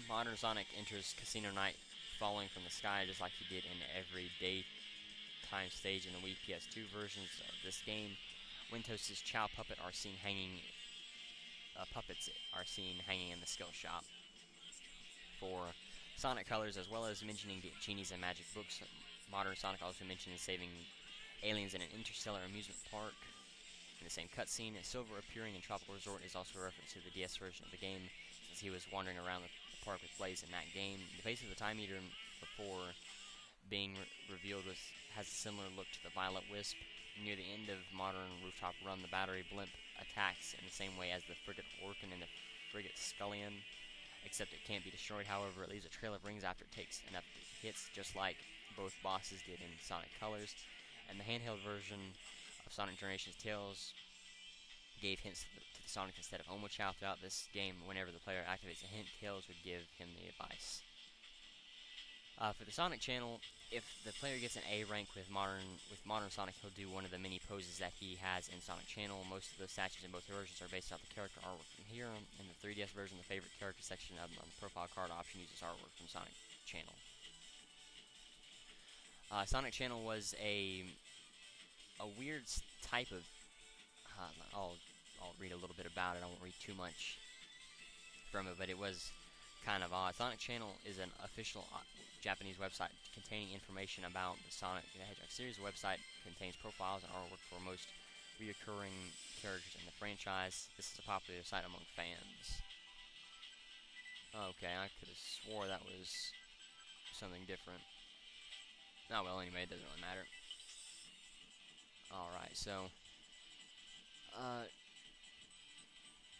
Modern Sonic enters Casino Night falling from the sky, just like he did in every daytime stage in the Wii PS2 versions of this game. Winto's Chow puppets are seen hanging in the skill shop. For Sonic Colors, as well as mentioning the genies and magic books, modern Sonic also mentions saving aliens in an interstellar amusement park in the same cutscene. Silver appearing in Tropical Resort is also a reference to the DS version of the game, since he was wandering around the park with Blaze in that game. The base of the Time Meter before being revealed has a similar look to the Violet Wisp. Near the end of modern Rooftop Run, the battery blimp attacks in the same way as the frigate Orkin and the frigate Scullion, except it can't be destroyed. However, it leaves a trail of rings after it takes enough hits, just like both bosses did in Sonic Colors, and the handheld version of Sonic Generations Tails gave hints to the Sonic instead of Omochao throughout this game. Whenever the player activates a hint, Tails would give him the advice. For the Sonic channel, if the player gets an A rank with modern Sonic, he'll do one of the many poses that he has in Sonic channel. Most of the statues in both versions are based off the character artwork from here. In the 3DS version, the favorite character section of the profile card option uses artwork from Sonic channel. Sonic channel was a weird type of. I'll read a little bit about it. I won't read too much from it, but it was kind of odd. Sonic Channel is an official Japanese website containing information about the Sonic the Hedgehog series. The website contains profiles and artwork for most reoccurring characters in the franchise. This is a popular site among fans. Okay, I could have swore that was something different. Oh well, anyway, it doesn't really matter. Alright, so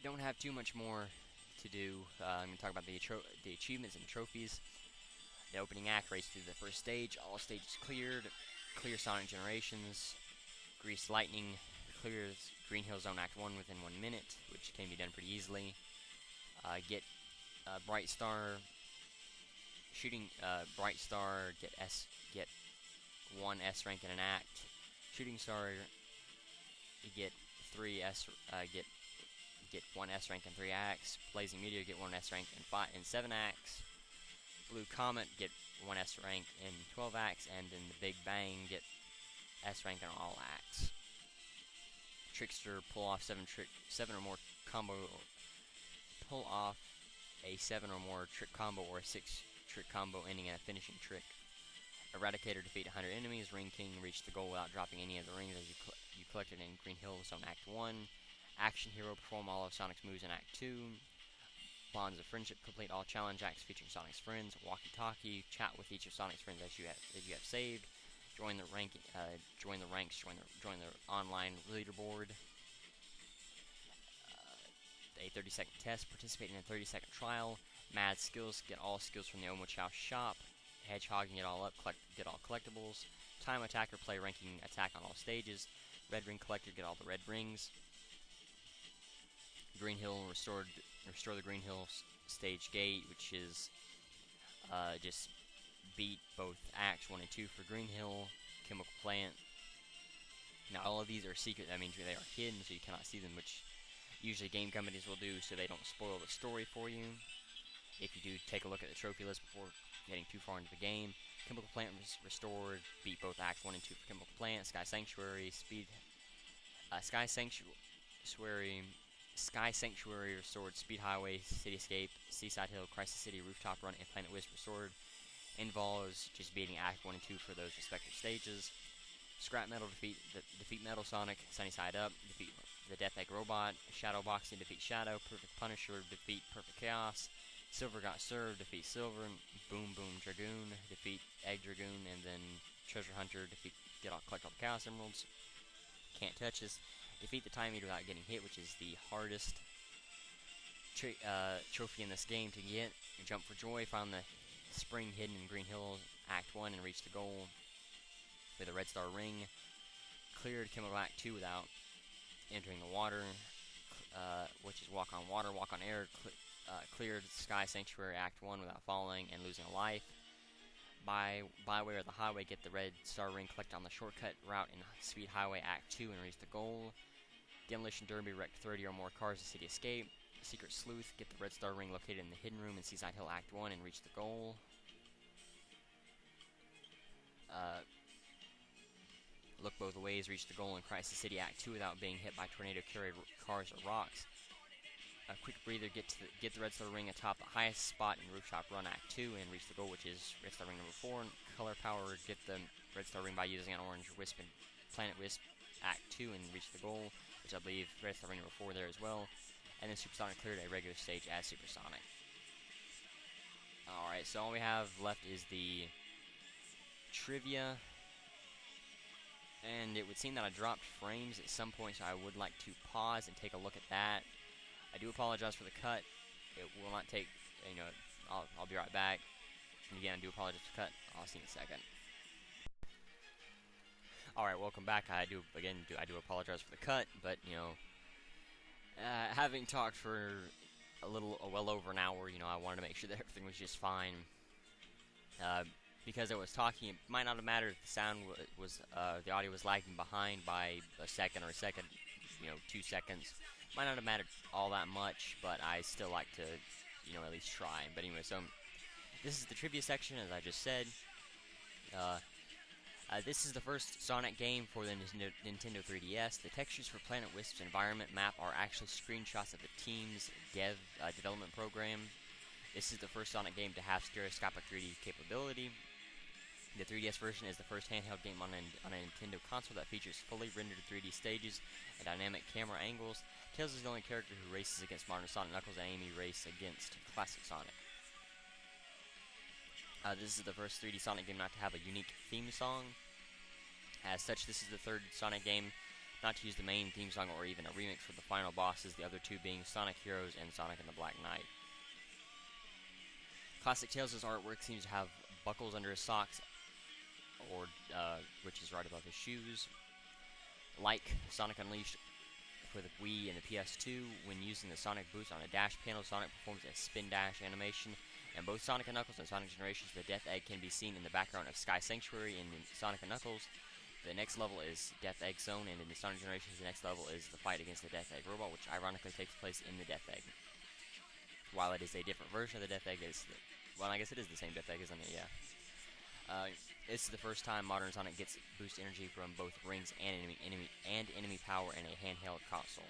don't have too much more to do. I'm going to talk about the achievements and trophies. The opening act, race through the first stage. All stages cleared. Clear Sonic Generations. Grease Lightning clears Green Hill Zone Act 1 within 1 minute, which can be done pretty easily. Get Bright Star. Shooting Bright Star. Get 1 S rank in an act. Shooting Star. You get 3 S. Get 1 S rank in 3 acts. Blazing Meteor, get 1 S rank in 7 acts. Blue Comet, get 1 S rank in 12 acts, and in the Big Bang, get S rank in all acts. Trickster, pull off 7 or more combo. Pull off a 7 or more trick combo or a 6 trick combo ending in a finishing trick. Eradicator, defeat 100 enemies. Ring King, reach the goal without dropping any of the rings as you collected in Green Hill Zone Act 1. Action Hero, perform all of Sonic's moves in Act 2. Bonds of Friendship, complete all challenge acts featuring Sonic's friends. Walkie Talkie, chat with each of Sonic's friends that you have saved. Join the ranks, join the online leaderboard. A 30-second test, participate in a 30-second trial. Mad Skills, get all skills from the Omochao shop. Hedgehogging it all up, get all collectibles. Time Attacker, play ranking attack on all stages. Red Ring Collector, get all the red rings. Green Hill, restore the Green Hill stage gate, which is just beat both acts 1 and 2 for Green Hill. Chemical Plant. Now all of these are secret, that means they are hidden so you cannot see them, which usually game companies will do so they don't spoil the story for you. If you do take a look at the trophy list before getting too far into the game. Chemical Plant restored, beat both acts 1 and 2 for Chemical Plant. Sky Sanctuary, Sky Sanctuary restored. Speed Highway, City Escape, Seaside Hill, Crisis City, Rooftop Run, and Planet Wisp restored. Involves just beating Act 1 and 2 for those respective stages. Scrap Metal, defeat Metal Sonic, Sunnyside Up, defeat the Death Egg Robot. Shadow Boxing, defeat Shadow. Perfect Punisher, defeat Perfect Chaos. Silver Got Served, defeat Silver. Boom Boom Dragoon, defeat Egg Dragoon. And then Treasure Hunter, collect all the Chaos Emeralds. Can't Touch This, defeat the Time Eater without getting hit, which is the hardest trophy in this game to get. Jump for Joy, found the spring hidden in Green Hill Act 1 and reached the goal with a Red Star Ring. Cleared Chemical Act 2 without entering the water, which is Walk on Water, Walk on Air. Cleared Sky Sanctuary Act 1 without falling and losing a life. Byway or the Highway, get the Red Star Ring, collect on the shortcut route in Speed Highway Act 2 and reach the goal. Demolition Derby, wreck 30 or more cars in City Escape. Secret Sleuth, get the Red Star Ring located in the Hidden Room in Seaside Hill Act 1 and reach the goal. Look Both Ways, reach the goal in Crisis City Act 2 without being hit by tornado carried cars or rocks. A Quick Breather, get the Red Star Ring atop the highest spot in Rooftop Run Act 2 and reach the goal, which is Red Star Ring number 4. Color Power, get the Red Star Ring by using an orange Wisp in Planet Wisp Act 2 and reach the goal, which I believe Red Star Ring number 4 there as well. And then Supersonic cleared a regular stage as Supersonic. Alright, so all we have left is the trivia. And it would seem that I dropped frames at some point, so I would like to pause and take a look at that. I do apologize for the cut. It will not take, I'll be right back. And again, I do apologize for the cut. I'll see you in a second. All right, welcome back. I do apologize for the cut, but having talked for well over an hour, I wanted to make sure that everything was just fine. Because I was talking, it might not have mattered if the sound the audio was lagging behind by a second or a second, 2 seconds. Might not have mattered all that much, but I still like to, at least try. But anyway, so this is the trivia section, as I just said. This is the first Sonic game for the Nintendo 3DS. The textures for Planet Wisp's environment map are actually screenshots of the team's development program. This is the first Sonic game to have stereoscopic 3D capability. The 3DS version is the first handheld game on a Nintendo console that features fully rendered 3D stages and dynamic camera angles. Tails is the only character who races against modern Sonic. Knuckles and Amy race against classic Sonic. This is the first 3D Sonic game not to have a unique theme song. As such, this is the third Sonic game not to use the main theme song or even a remix for the final bosses, the other two being Sonic Heroes and Sonic and the Black Knight. Classic Tails' artwork seems to have buckles under his socks, which is right above his shoes. Like Sonic Unleashed for the Wii and the PS2, when using the Sonic boost on a dash panel, Sonic performs a spin dash animation. And both Sonic & Knuckles and Sonic Generations, the Death Egg can be seen in the background of Sky Sanctuary in Sonic & Knuckles. The next level is Death Egg Zone, and in the Sonic Generations, the next level is the fight against the Death Egg robot, which ironically takes place in the Death Egg. While it is a different version of the Death Egg, I guess it is the same Death Egg, isn't it? Yeah. This is the first time modern Sonic gets boost energy from both rings and enemy power in a handheld console.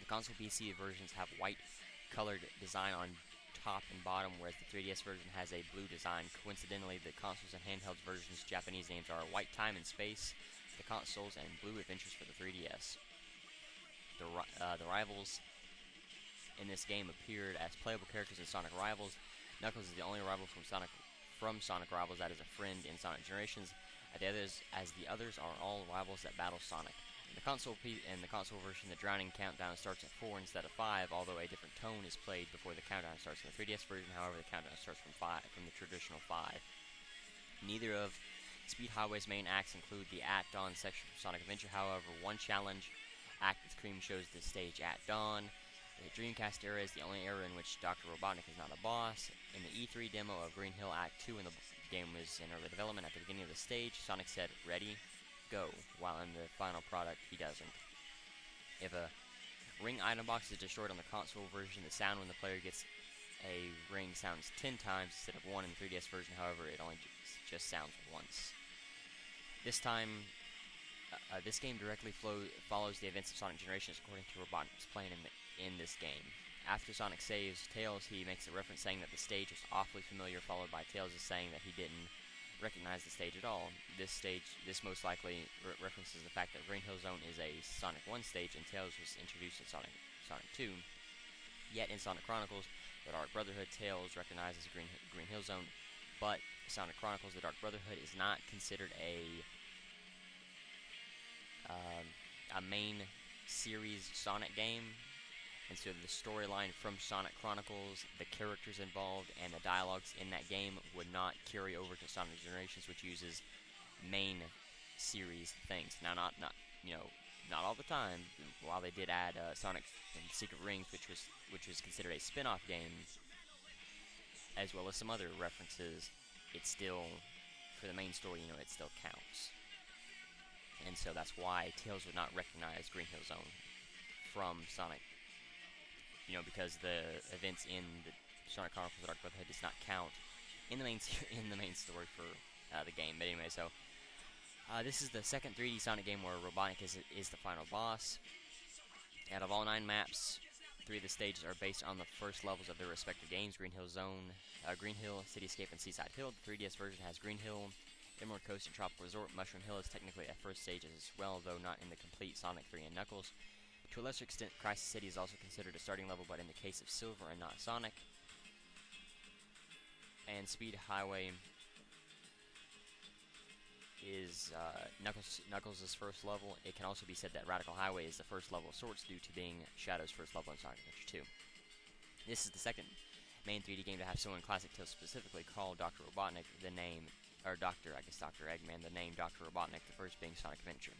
The console PC versions have white colored design on top and bottom, whereas the 3DS version has a blue design. Coincidentally, the consoles and handheld versions' Japanese names are White Time and Space, the consoles, and Blue Adventures for the 3DS. The rivals in this game appeared as playable characters in Sonic Rivals. Knuckles is the only rival from Sonic Rivals that is a friend in Sonic Generations, as the others are all rivals that battle Sonic. In the console version, the drowning countdown starts at 4 instead of 5, although a different tone is played before the countdown starts. In the 3DS version, however, the countdown starts from the traditional 5. Neither of Speed Highway's main acts include the At Dawn section of Sonic Adventure. However, one challenge act with Cream shows the stage At Dawn. The Dreamcast era is the only era in which Dr. Robotnik is not a boss. In the E3 demo of Green Hill Act 2, when the game was in early development, at the beginning of the stage, Sonic said, "Ready? Go," while in the final product, he doesn't. If a ring item box is destroyed on the console version, the sound when the player gets a ring sounds 10 times instead of 1 in the 3DS version. However, it only just sounds once. This time, this game directly follows the events of Sonic Generations according to Robotnik's plan in this game. After Sonic saves Tails, he makes a reference saying that the stage was awfully familiar, followed by Tails saying that he didn't recognize the stage at all. This most likely references the fact that Green Hill Zone is a Sonic 1 stage, and Tails was introduced in Sonic 2. Yet in Sonic Chronicles, The Dark Brotherhood, Tails recognizes Green Hill Zone, but Sonic Chronicles, The Dark Brotherhood is not considered a main series Sonic game. And so the storyline from Sonic Chronicles, the characters involved, and the dialogues in that game would not carry over to Sonic Generations, which uses main series things. Now, not all the time. While they did add Sonic and Secret Rings, which was considered a spin-off game, as well as some other references, it still, for the main story, it still counts. And so that's why Tails would not recognize Green Hill Zone from Sonic. Because the events in the Sonic Chronicles of the Dark Brotherhood does not count in the main story for the game. But anyway, so this is the second 3D Sonic game where Robotnik is the final boss. Out of all 9 maps, 3 of the stages are based on the first levels of their respective games: Green Hill Zone, Green Hill, Cityscape, and Seaside Hill. The 3DS version has Green Hill, Emerald Coast, and Tropical Resort. Mushroom Hill is technically a first stage as well, though not in the complete Sonic 3 and Knuckles. To a lesser extent, Crisis City is also considered a starting level, but in the case of Silver and not Sonic. And Speed Highway is Knuckles' first level. It can also be said that Radical Highway is the first level of sorts, due to being Shadow's first level in Sonic Adventure 2. This is the second main 3D game to have someone Classic Tails specifically call Dr. Robotnik Dr. Eggman, the name Dr. Robotnik, the first being Sonic Adventure.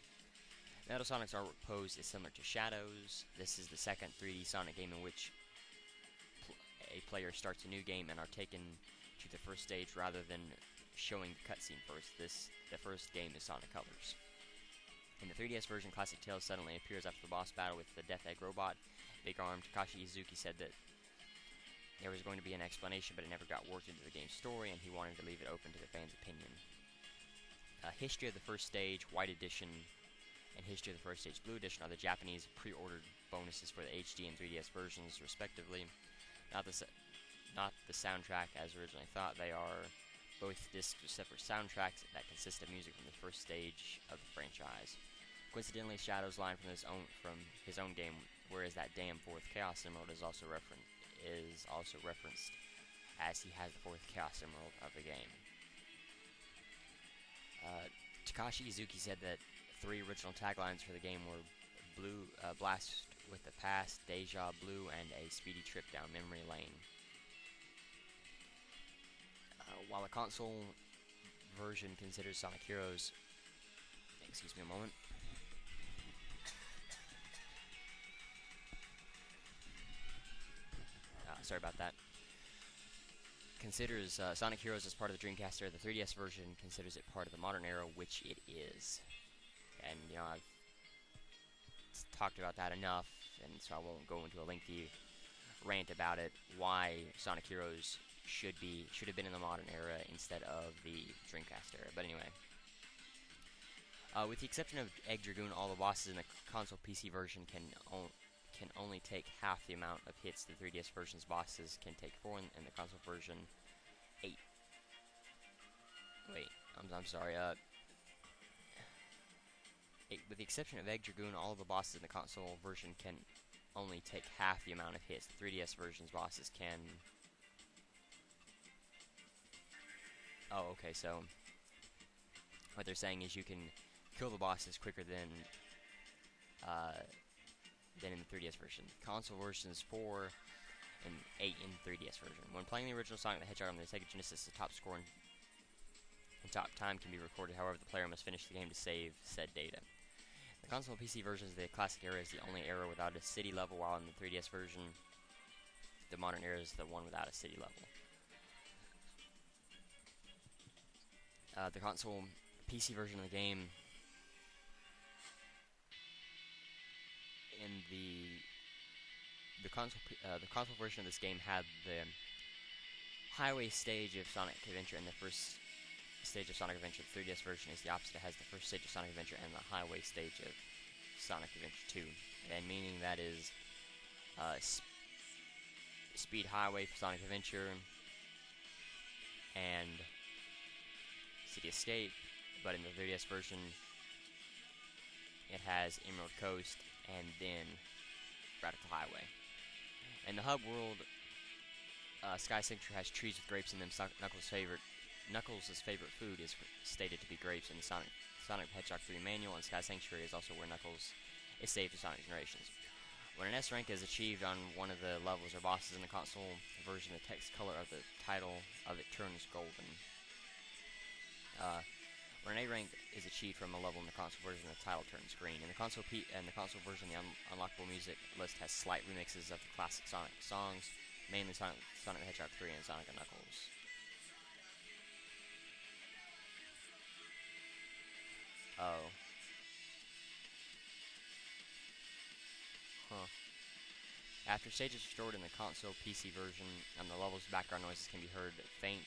Metal Sonic's artwork pose is similar to Shadows. This is the second 3D Sonic game in which a player starts a new game and are taken to the first stage rather than showing the cutscene first. The first game is Sonic Colors. In the 3DS version, Classic Tails suddenly appears after the boss battle with the Death Egg robot. Big Arm Takashi Izuki said that there was going to be an explanation, but it never got worked into the game's story, and he wanted to leave it open to the fans' opinion. History of the First Stage, White Edition, and History of the First Stage, Blue Edition are the Japanese pre-ordered bonuses for the HD and 3DS versions, respectively. Not the soundtrack as originally thought. They are both discs with separate soundtracks that consist of music from the first stage of the franchise. Coincidentally, Shadow's line from his own game, "Where is that damn fourth Chaos Emerald?" is also referenced, as he has the fourth Chaos Emerald of the game. Takashi Izuki said that 3 original taglines for the game were Blast with the Past, Deja Blue, and a speedy trip down memory lane. While the console version considers Sonic Heroes... Excuse me a moment. Sorry about that. Considers Sonic Heroes as part of the Dreamcast era. The 3DS version considers it part of the modern era, which it is. And, I've talked about that enough, and so I won't go into a lengthy rant about it, why Sonic Heroes should have been in the modern era instead of the Dreamcast era. But anyway. With the exception of Egg Dragoon, all the bosses in the console PC version can only take half the amount of hits the 3DS version's bosses can take 4 in the console version. 8. Wait, I'm sorry. 8. With the exception of Egg Dragoon, all of the bosses in the console version can only take half the amount of hits the 3DS version's bosses can. Oh, okay, so what they're saying is you can kill the bosses quicker than in the 3DS version. Console versions 4 and 8 in the 3DS version. When playing the original Sonic the Hedgehog on the Sega Genesis, the top score and top time can be recorded. However, the player must finish the game to save said data. The console and PC versions of the classic era is the only era without a city level, while in the 3DS version, the modern era is the one without a city level. The console PC version of the game in the console version of this game had the highway stage of Sonic Adventure and the first stage of Sonic Adventure. The 3DS version is the opposite. It has the first stage of Sonic Adventure and the highway stage of Sonic Adventure 2. And meaning that is Speed Highway for Sonic Adventure and City Escape, but in the 3DS version it has Emerald Coast and then Radical Highway. In the hub world, Sky Sanctuary has trees with grapes in them. Knuckles' favorite food is stated to be grapes in the Sonic the Hedgehog 3 manual, and Sky Sanctuary is also where Knuckles is saved to Sonic Generations. When an S rank is achieved on one of the levels or bosses in the console version, the text color of the title of it turns golden. When an A rank is achieved from a level in the console version, the title turns green. In the console version, the unlockable music list has slight remixes of the classic Sonic songs, mainly Sonic the Hedgehog 3 and Sonic and Knuckles. Oh. Huh. After stages are stored in the console PC version, and the level's background noises can be heard faint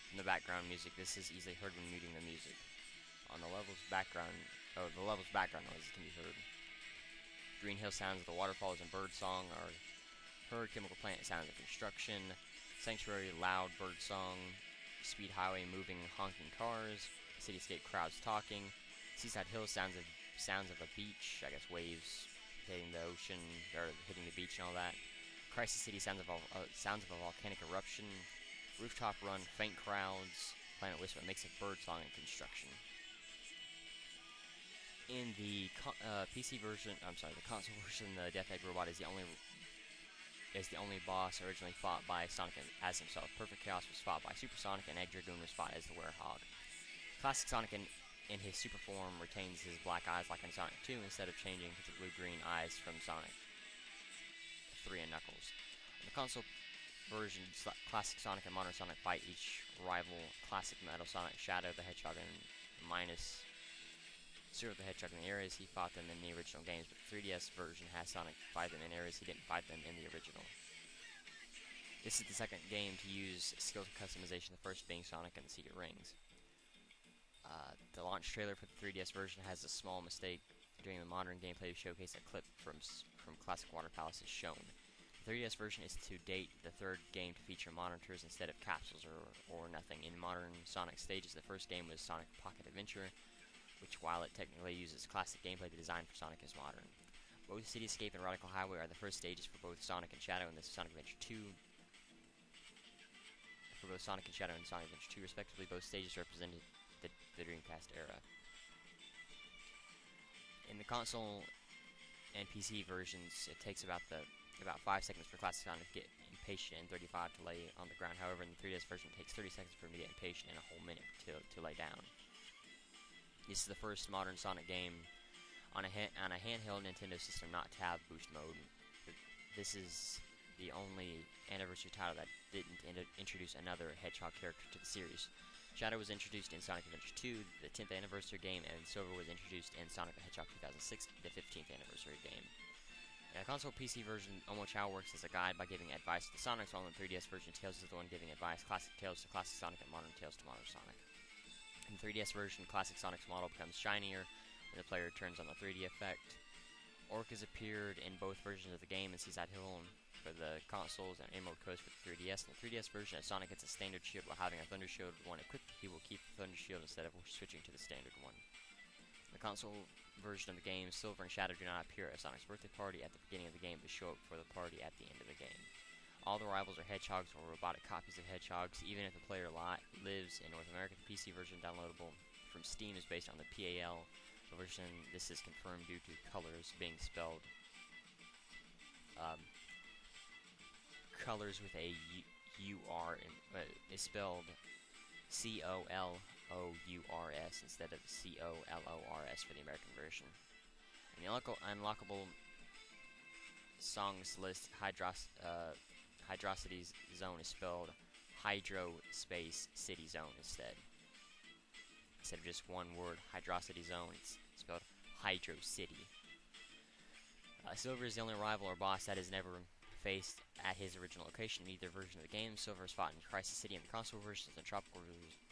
from the background music. This is easily heard when muting the music. On the level's background noises can be heard. Green hill sounds of the waterfalls and bird song are heard. Chemical plant sounds of construction. Sanctuary loud bird song. Speed highway moving honking cars. Cityscape crowds talking. Seaside hill sounds of a beach. I guess waves hitting the ocean or hitting the beach and all that. Crisis City sounds of a volcanic eruption. Rooftop run, faint crowds. Planet Whisper, a mix of bird song and construction. In the console version, the Death Egg robot is the only boss originally fought by Sonic as himself. Perfect Chaos was fought by Super Sonic, and Egg Dragoon was fought as the Werehog. Classic Sonic in his super form retains his black eyes like in Sonic 2 instead of changing to the blue-green eyes from Sonic 3 and Knuckles. In the console version, Classic Sonic and Modern Sonic fight each rival Classic Metal Sonic, Shadow the Hedgehog, and minus Zero the Hedgehog in the areas he fought them in the original games, but the 3DS version has Sonic fight them in areas he didn't fight them in the original. This is the second game to use skill customization, the first being Sonic and the Secret Rings. The launch trailer for the 3DS version has a small mistake during the modern gameplay to showcase a clip from Classic Water Palace is shown. The 3DS version is to date the third game to feature monitors instead of capsules or nothing. In modern Sonic stages, the first game was Sonic Pocket Adventure, which, while it technically uses classic gameplay, the design for Sonic is modern. Both Cityscape and Radical Highway are the first stages for both Sonic and Shadow in the Sonic Adventure 2. For both Sonic and Shadow and Sonic Adventure 2, respectively, both stages represented the Dreamcast era. In the console and PC versions, it takes about 5 seconds for Classic Sonic to get impatient and 35 to lay on the ground. However, in the 3DS version, it takes 30 seconds for him to get impatient and a whole minute to lay down. This is the first modern Sonic game on a handheld Nintendo system not to have boost mode. This is the only anniversary title that didn't introduce another Hedgehog character to the series. Shadow was introduced in Sonic Adventure 2, the 10th anniversary game, and Silver was introduced in Sonic the Hedgehog 2006, the 15th anniversary game. In a console PC version, Omochao works as a guide by giving advice to the Sonics, while in the 3DS version, Tails is the one giving advice, Classic Tails to Classic Sonic and Modern Tails to Modern Sonic. In the 3DS version, Classic Sonic's model becomes shinier when the player turns on the 3D effect. Orc has appeared in both versions of the game in Seaside Hill for the consoles and Emerald Coast for the 3DS. In the 3DS version, as Sonic gets a standard shield while having a Thunder Shield one equipped, he will keep the Thunder Shield instead of switching to the standard one. In the console version of the game, Silver and Shadow do not appear at Sonic's birthday party at the beginning of the game, but show up for the party at the end of the game. All the rivals are hedgehogs or robotic copies of hedgehogs. Even if the player lives in North America, the PC version downloadable from Steam is based on the PAL version. This is confirmed due to colors being spelled colors with a U-R is spelled C-O-L-O-U-R-S instead of C-O-L-O-R-S for the American version. In the unlockable songs list, Hydrocity Zone is spelled Hydro Space City Zone instead. Instead of just one word, Hydrocity Zone, it's spelled Hydro City. Silver is the only rival or boss that is never faced at his original location in either version of the game. Silver is fought in Crisis City in the console version and Tropical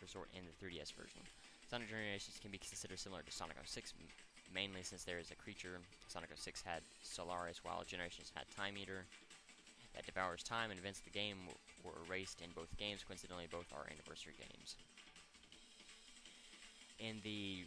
Resort in the 3DS version. Sonic Generations can be considered similar to Sonic 06, mainly since there is a creature. Sonic 06 had Solaris, while Generations had Time Eater that devours time, and events of the game were erased in both games. Coincidentally, both are anniversary games. In the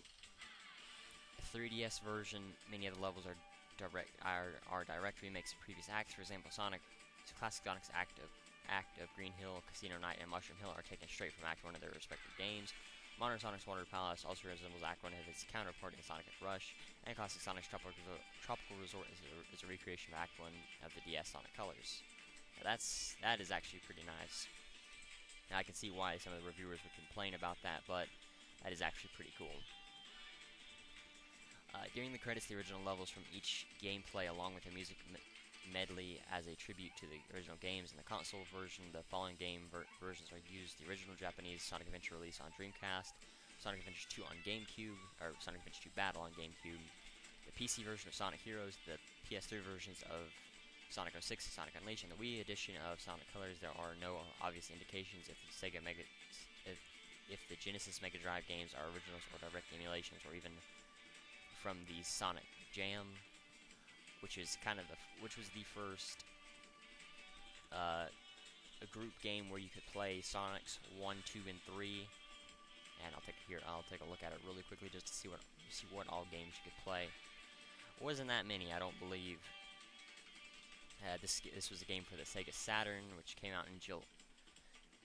3DS version, many of the levels are direct remakes of previous acts. For example, Classic Sonic's Act of Green Hill, Casino Night, and Mushroom Hill are taken straight from Act 1 of their respective games. Modern Sonic's Water Palace also resembles Act 1 of its counterpart in Sonic Rush, and Classic Sonic's Tropical Resort is a recreation of Act 1 of the DS Sonic Colors. Now that is actually pretty nice. Now I can see why some of the reviewers would complain about that, but that is actually pretty cool. During the credits, the original levels from each gameplay along with a music medley as a tribute to the original games. In the console version, the following game versions are used: the original Japanese Sonic Adventure release on Dreamcast, Sonic Adventure 2 on GameCube, or Sonic Adventure 2 Battle on GameCube, the PC version of Sonic Heroes, the PS3 versions of Sonic 06 and Sonic Unleashed, and the Wii edition of Sonic Colors. There are no obvious indications if the Genesis Mega Drive games are originals or direct emulations, or even from the Sonic Jam, which is which was the first a group game where you could play Sonics 1, 2, and 3. And I'll take a look at it really quickly just to see what all games you could play. It wasn't that many, I don't believe. This was a game for the Sega Saturn, which came out in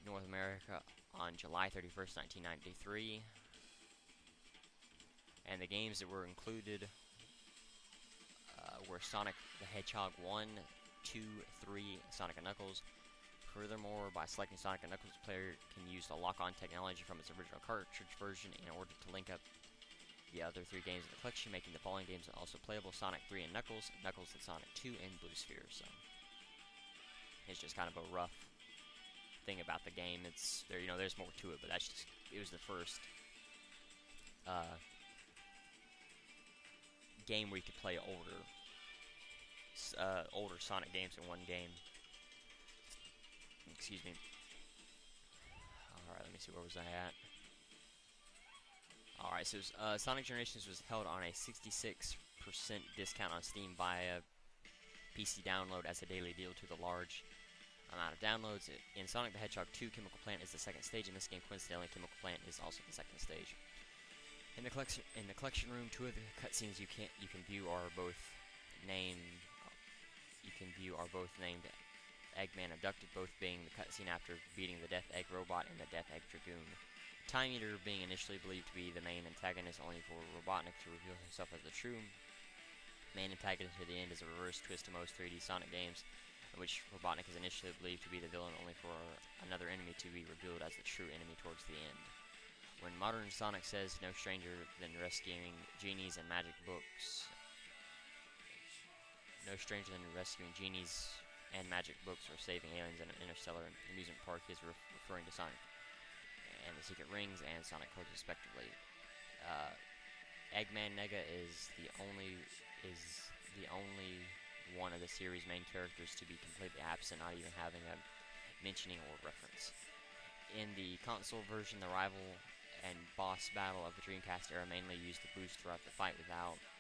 North America on July 31st, 1993. And the games that were included were Sonic the Hedgehog 1, 2, 3, Sonic & Knuckles, Furthermore, by selecting Sonic and Knuckles, the player can use the lock-on technology from its original cartridge version in order to link up the other 3 games in the collection, making the following games also playable: Sonic 3 and Knuckles, Knuckles and Sonic 2, and Blue Sphere. So it's just kind of a rough thing about the game. It's there, there's more to it, but that's just, it was the first game where you could play older Sonic games in one game. Excuse me. Alright, let me see, where was I at? Alright, so Sonic Generations was held on a 66% discount on Steam via PC download as a daily deal to the large amount of downloads. In Sonic the Hedgehog 2, Chemical Plant is the second stage. In this game, coincidentally, Chemical Plant is also the second stage. In the collection room, 2 of the cutscenes you can view are both named. Eggman Abducted, both being the cutscene after beating the Death Egg Robot and the Death Egg Dragoon. Time Eater being initially believed to be the main antagonist, only for Robotnik to reveal himself as the true main antagonist at the end, is a reverse twist to most 3D Sonic games, in which Robotnik is initially believed to be the villain, only for another enemy to be revealed as the true enemy towards the end. When modern Sonic says no stranger than rescuing genies and magic books, and magic books or saving aliens in an interstellar amusement park, is referring to Sonic and the Secret Rings and Sonic Codes respectively. Eggman Nega is the only one of the series' main characters to be completely absent, not even having a mentioning or reference. In the console version, the rival and boss battle of the Dreamcast era mainly used the boost throughout the fight,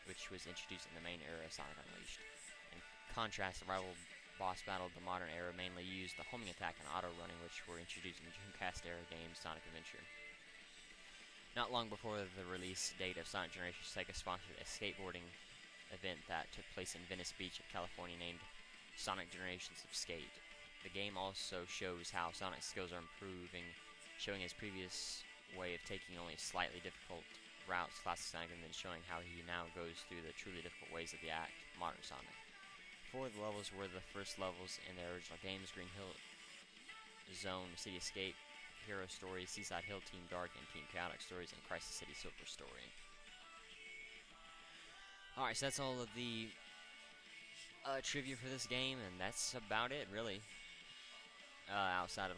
which was introduced in the main era of Sonic Unleashed. In contrast, the rival boss battle of the modern era mainly used the homing attack and auto running, which were introduced in the Dreamcast era game Sonic Adventure. Not long before the release date of Sonic Generations, Sega sponsored a skateboarding event that took place in Venice Beach, California, named Sonic Generations of Skate. The game also shows how Sonic's skills are improving, showing his previous way of taking only slightly difficult routes, classic Sonic, and then showing how he now goes through the truly difficult ways of the modern Sonic. 4 of the levels were the first levels in the original games: Green Hill Zone, City Escape, Hero Story, Seaside Hill, Team Dark, and Team Chaotic Stories, and Crisis City Silver Story. Alright, so that's all of the trivia for this game, and that's about it, really. Outside of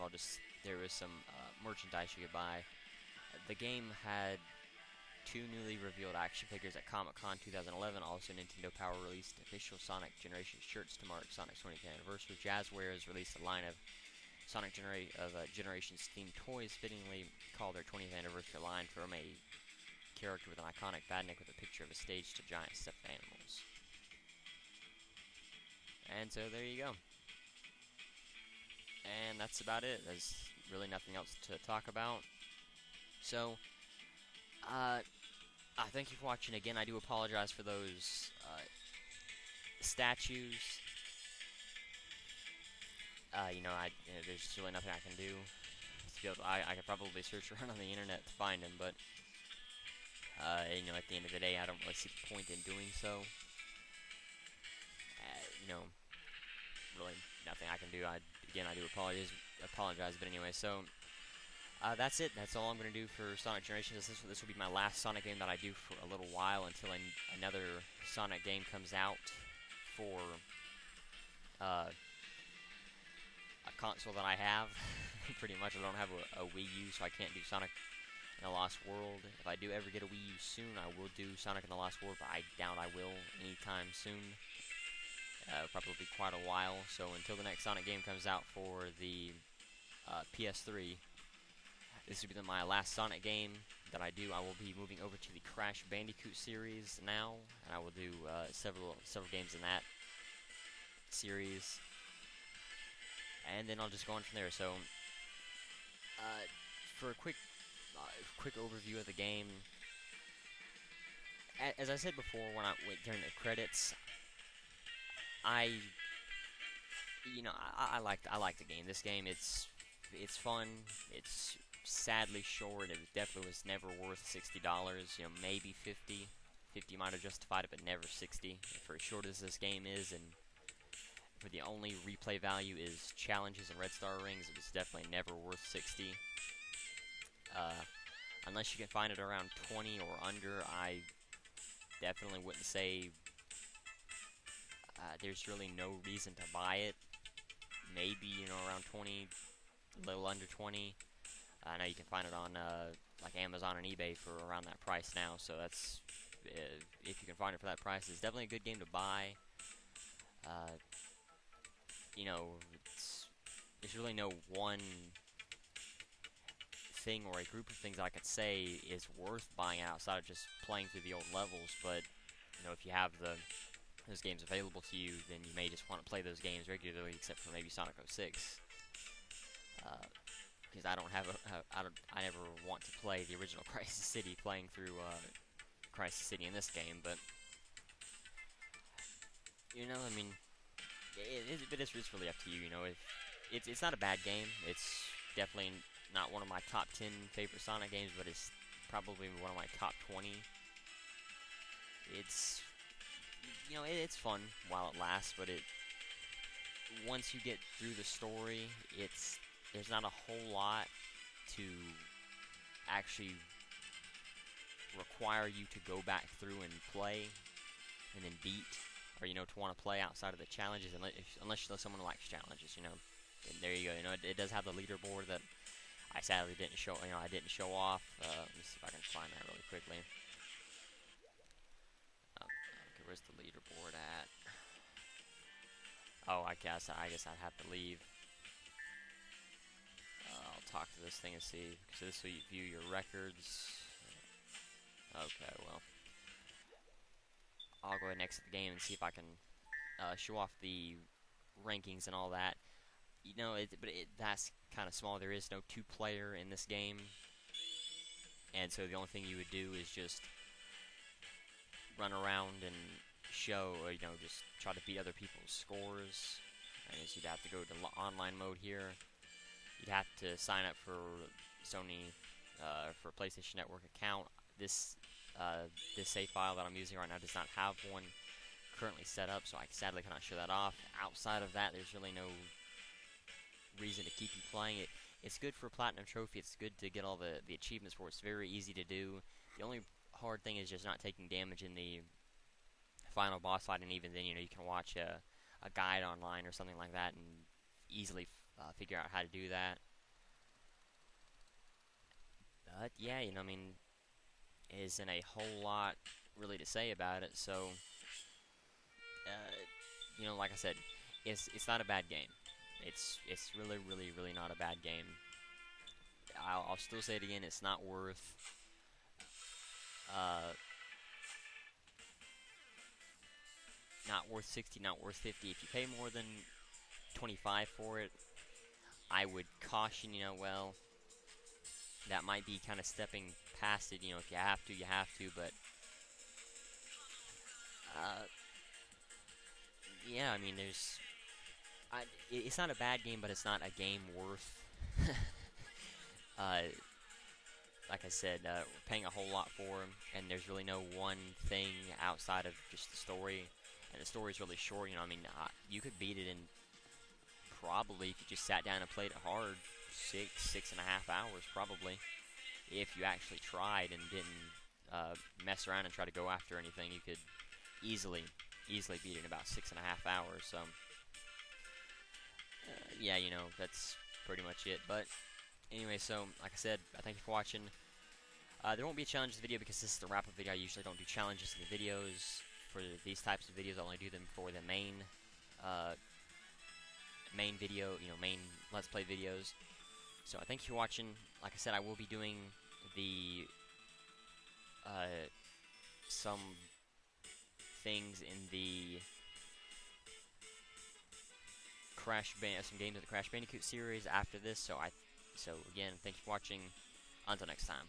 there was some merchandise you could buy. The game had 2 newly revealed action figures at Comic-Con 2011. Also, Nintendo Power released official Sonic Generations shirts to mark Sonic's 20th anniversary. Jazzwares released a line of Sonic Generations themed toys, fittingly called their 20th anniversary line, from a character with an iconic badnik with a picture of a stage to giant stuffed animals. And so there you go. And that's about it. There's really nothing else to talk about. So, thank you for watching again. I do apologize for those statues. There's just really nothing I can do. I could probably search around on the internet to find them, but at the end of the day, I don't really see the point in doing so. Really nothing I can do. I do apologize, but anyway, so. That's it. That's all I'm going to do for Sonic Generations. This will be my last Sonic game that I do for a little while, until another Sonic game comes out for a console that I have. Pretty much, I don't have a Wii U, so I can't do Sonic in the Lost World. If I do ever get a Wii U soon, I will do Sonic in the Lost World, but I doubt I will anytime soon. Probably be quite a while. So until the next Sonic game comes out for the PS3, this will be my last Sonic game that I do. I will be moving over to the Crash Bandicoot series now, and I will do several games in that series, and then I'll just go on from there. So, for a quick overview of the game, as I said before, during the credits, I like the game. This game, it's fun. It's sadly short. It definitely was never worth $60. Maybe 50 might have justified it, but never 60 for as short as this game is. And where the only replay value is challenges and red star rings, it was definitely never worth 60. Unless you can find it around 20 or under, I definitely wouldn't say there's really no reason to buy it. Maybe, you know, around 20, a little under 20. I know you can find it on like Amazon and eBay for around that price now, so that's if you can find it for that price, it's definitely a good game to buy. You know, there's really no one thing or a group of things I could say is worth buying outside of just playing through the old levels, but you know, if you have those games available to you, then you may just want to play those games regularly, except for maybe Sonic 06. Because I don't have I never want to play the original Crisis City playing through Crisis City in this game, but you know, I mean, it's really up to you. You know, if it's not a bad game, it's definitely not one of my top 10 favorite Sonic games, but it's probably one of my top 20. It's, you know, it's fun while it lasts, but once you get through the story, there's not a whole lot to actually require you to go back through and play and then beat, or you know, to want to play outside of the challenges, unless you're someone who likes challenges, you know. And there you go. You know, it does have the leaderboard that I sadly didn't show. You know, I didn't show off. Let me see if I can find that really quickly. Okay, where's the leaderboard at? Oh, I guess I'd have to leave. I'll talk to this thing and see. So this will view your records. Okay, well, I'll go ahead and exit the game and see if I can show off the rankings and all that. You know, that's kind of small. There is no two-player in this game, and so the only thing you would do is just run around and show, or, you know, just try to beat other people's scores. I guess you'd have to go to online mode here. You'd have to sign up for Sony for PlayStation Network account. This save file that I'm using right now does not have one currently set up, so I sadly cannot show that off. Outside of that, there's really no reason to keep you playing it. It's good for Platinum Trophy. It's good to get all the achievements for it. It's very easy to do. The only hard thing is just not taking damage in the final boss fight, and even then, you know, you can watch a guide online or something like that and easily figure out how to do that. But yeah, you know, I mean, isn't a whole lot really to say about it. So, you know, like I said, it's not a bad game. It's really, really, really not a bad game. I'll still say it again. It's not worth not worth 60, not worth 50. If you pay more than 25 for it, I would caution, you know, well, that might be kind of stepping past it. You know, if you have to, you have to, but yeah, I mean, it's not a bad game, but it's not a game worth like I said, we're paying a whole lot for them, and there's really no one thing outside of just the story, and the story's really short. You know, I mean, you could beat it in probably, if you just sat down and played it hard, 6.5 hours probably, if you actually tried and didn't mess around and try to go after anything. You could easily beat it in about 6.5 hours. So yeah, you know, that's pretty much it. But anyway, so like I said, I thank you for watching. There won't be a challenge video because this is the wrap-up video. I usually don't do challenges in the videos. For these types of videos, I only do them for the main video, you know, main Let's Play videos. So I thank you for watching. Like I said, I will be doing the some things in the some games of the Crash Bandicoot series after this. So again, thank you for watching. Until next time.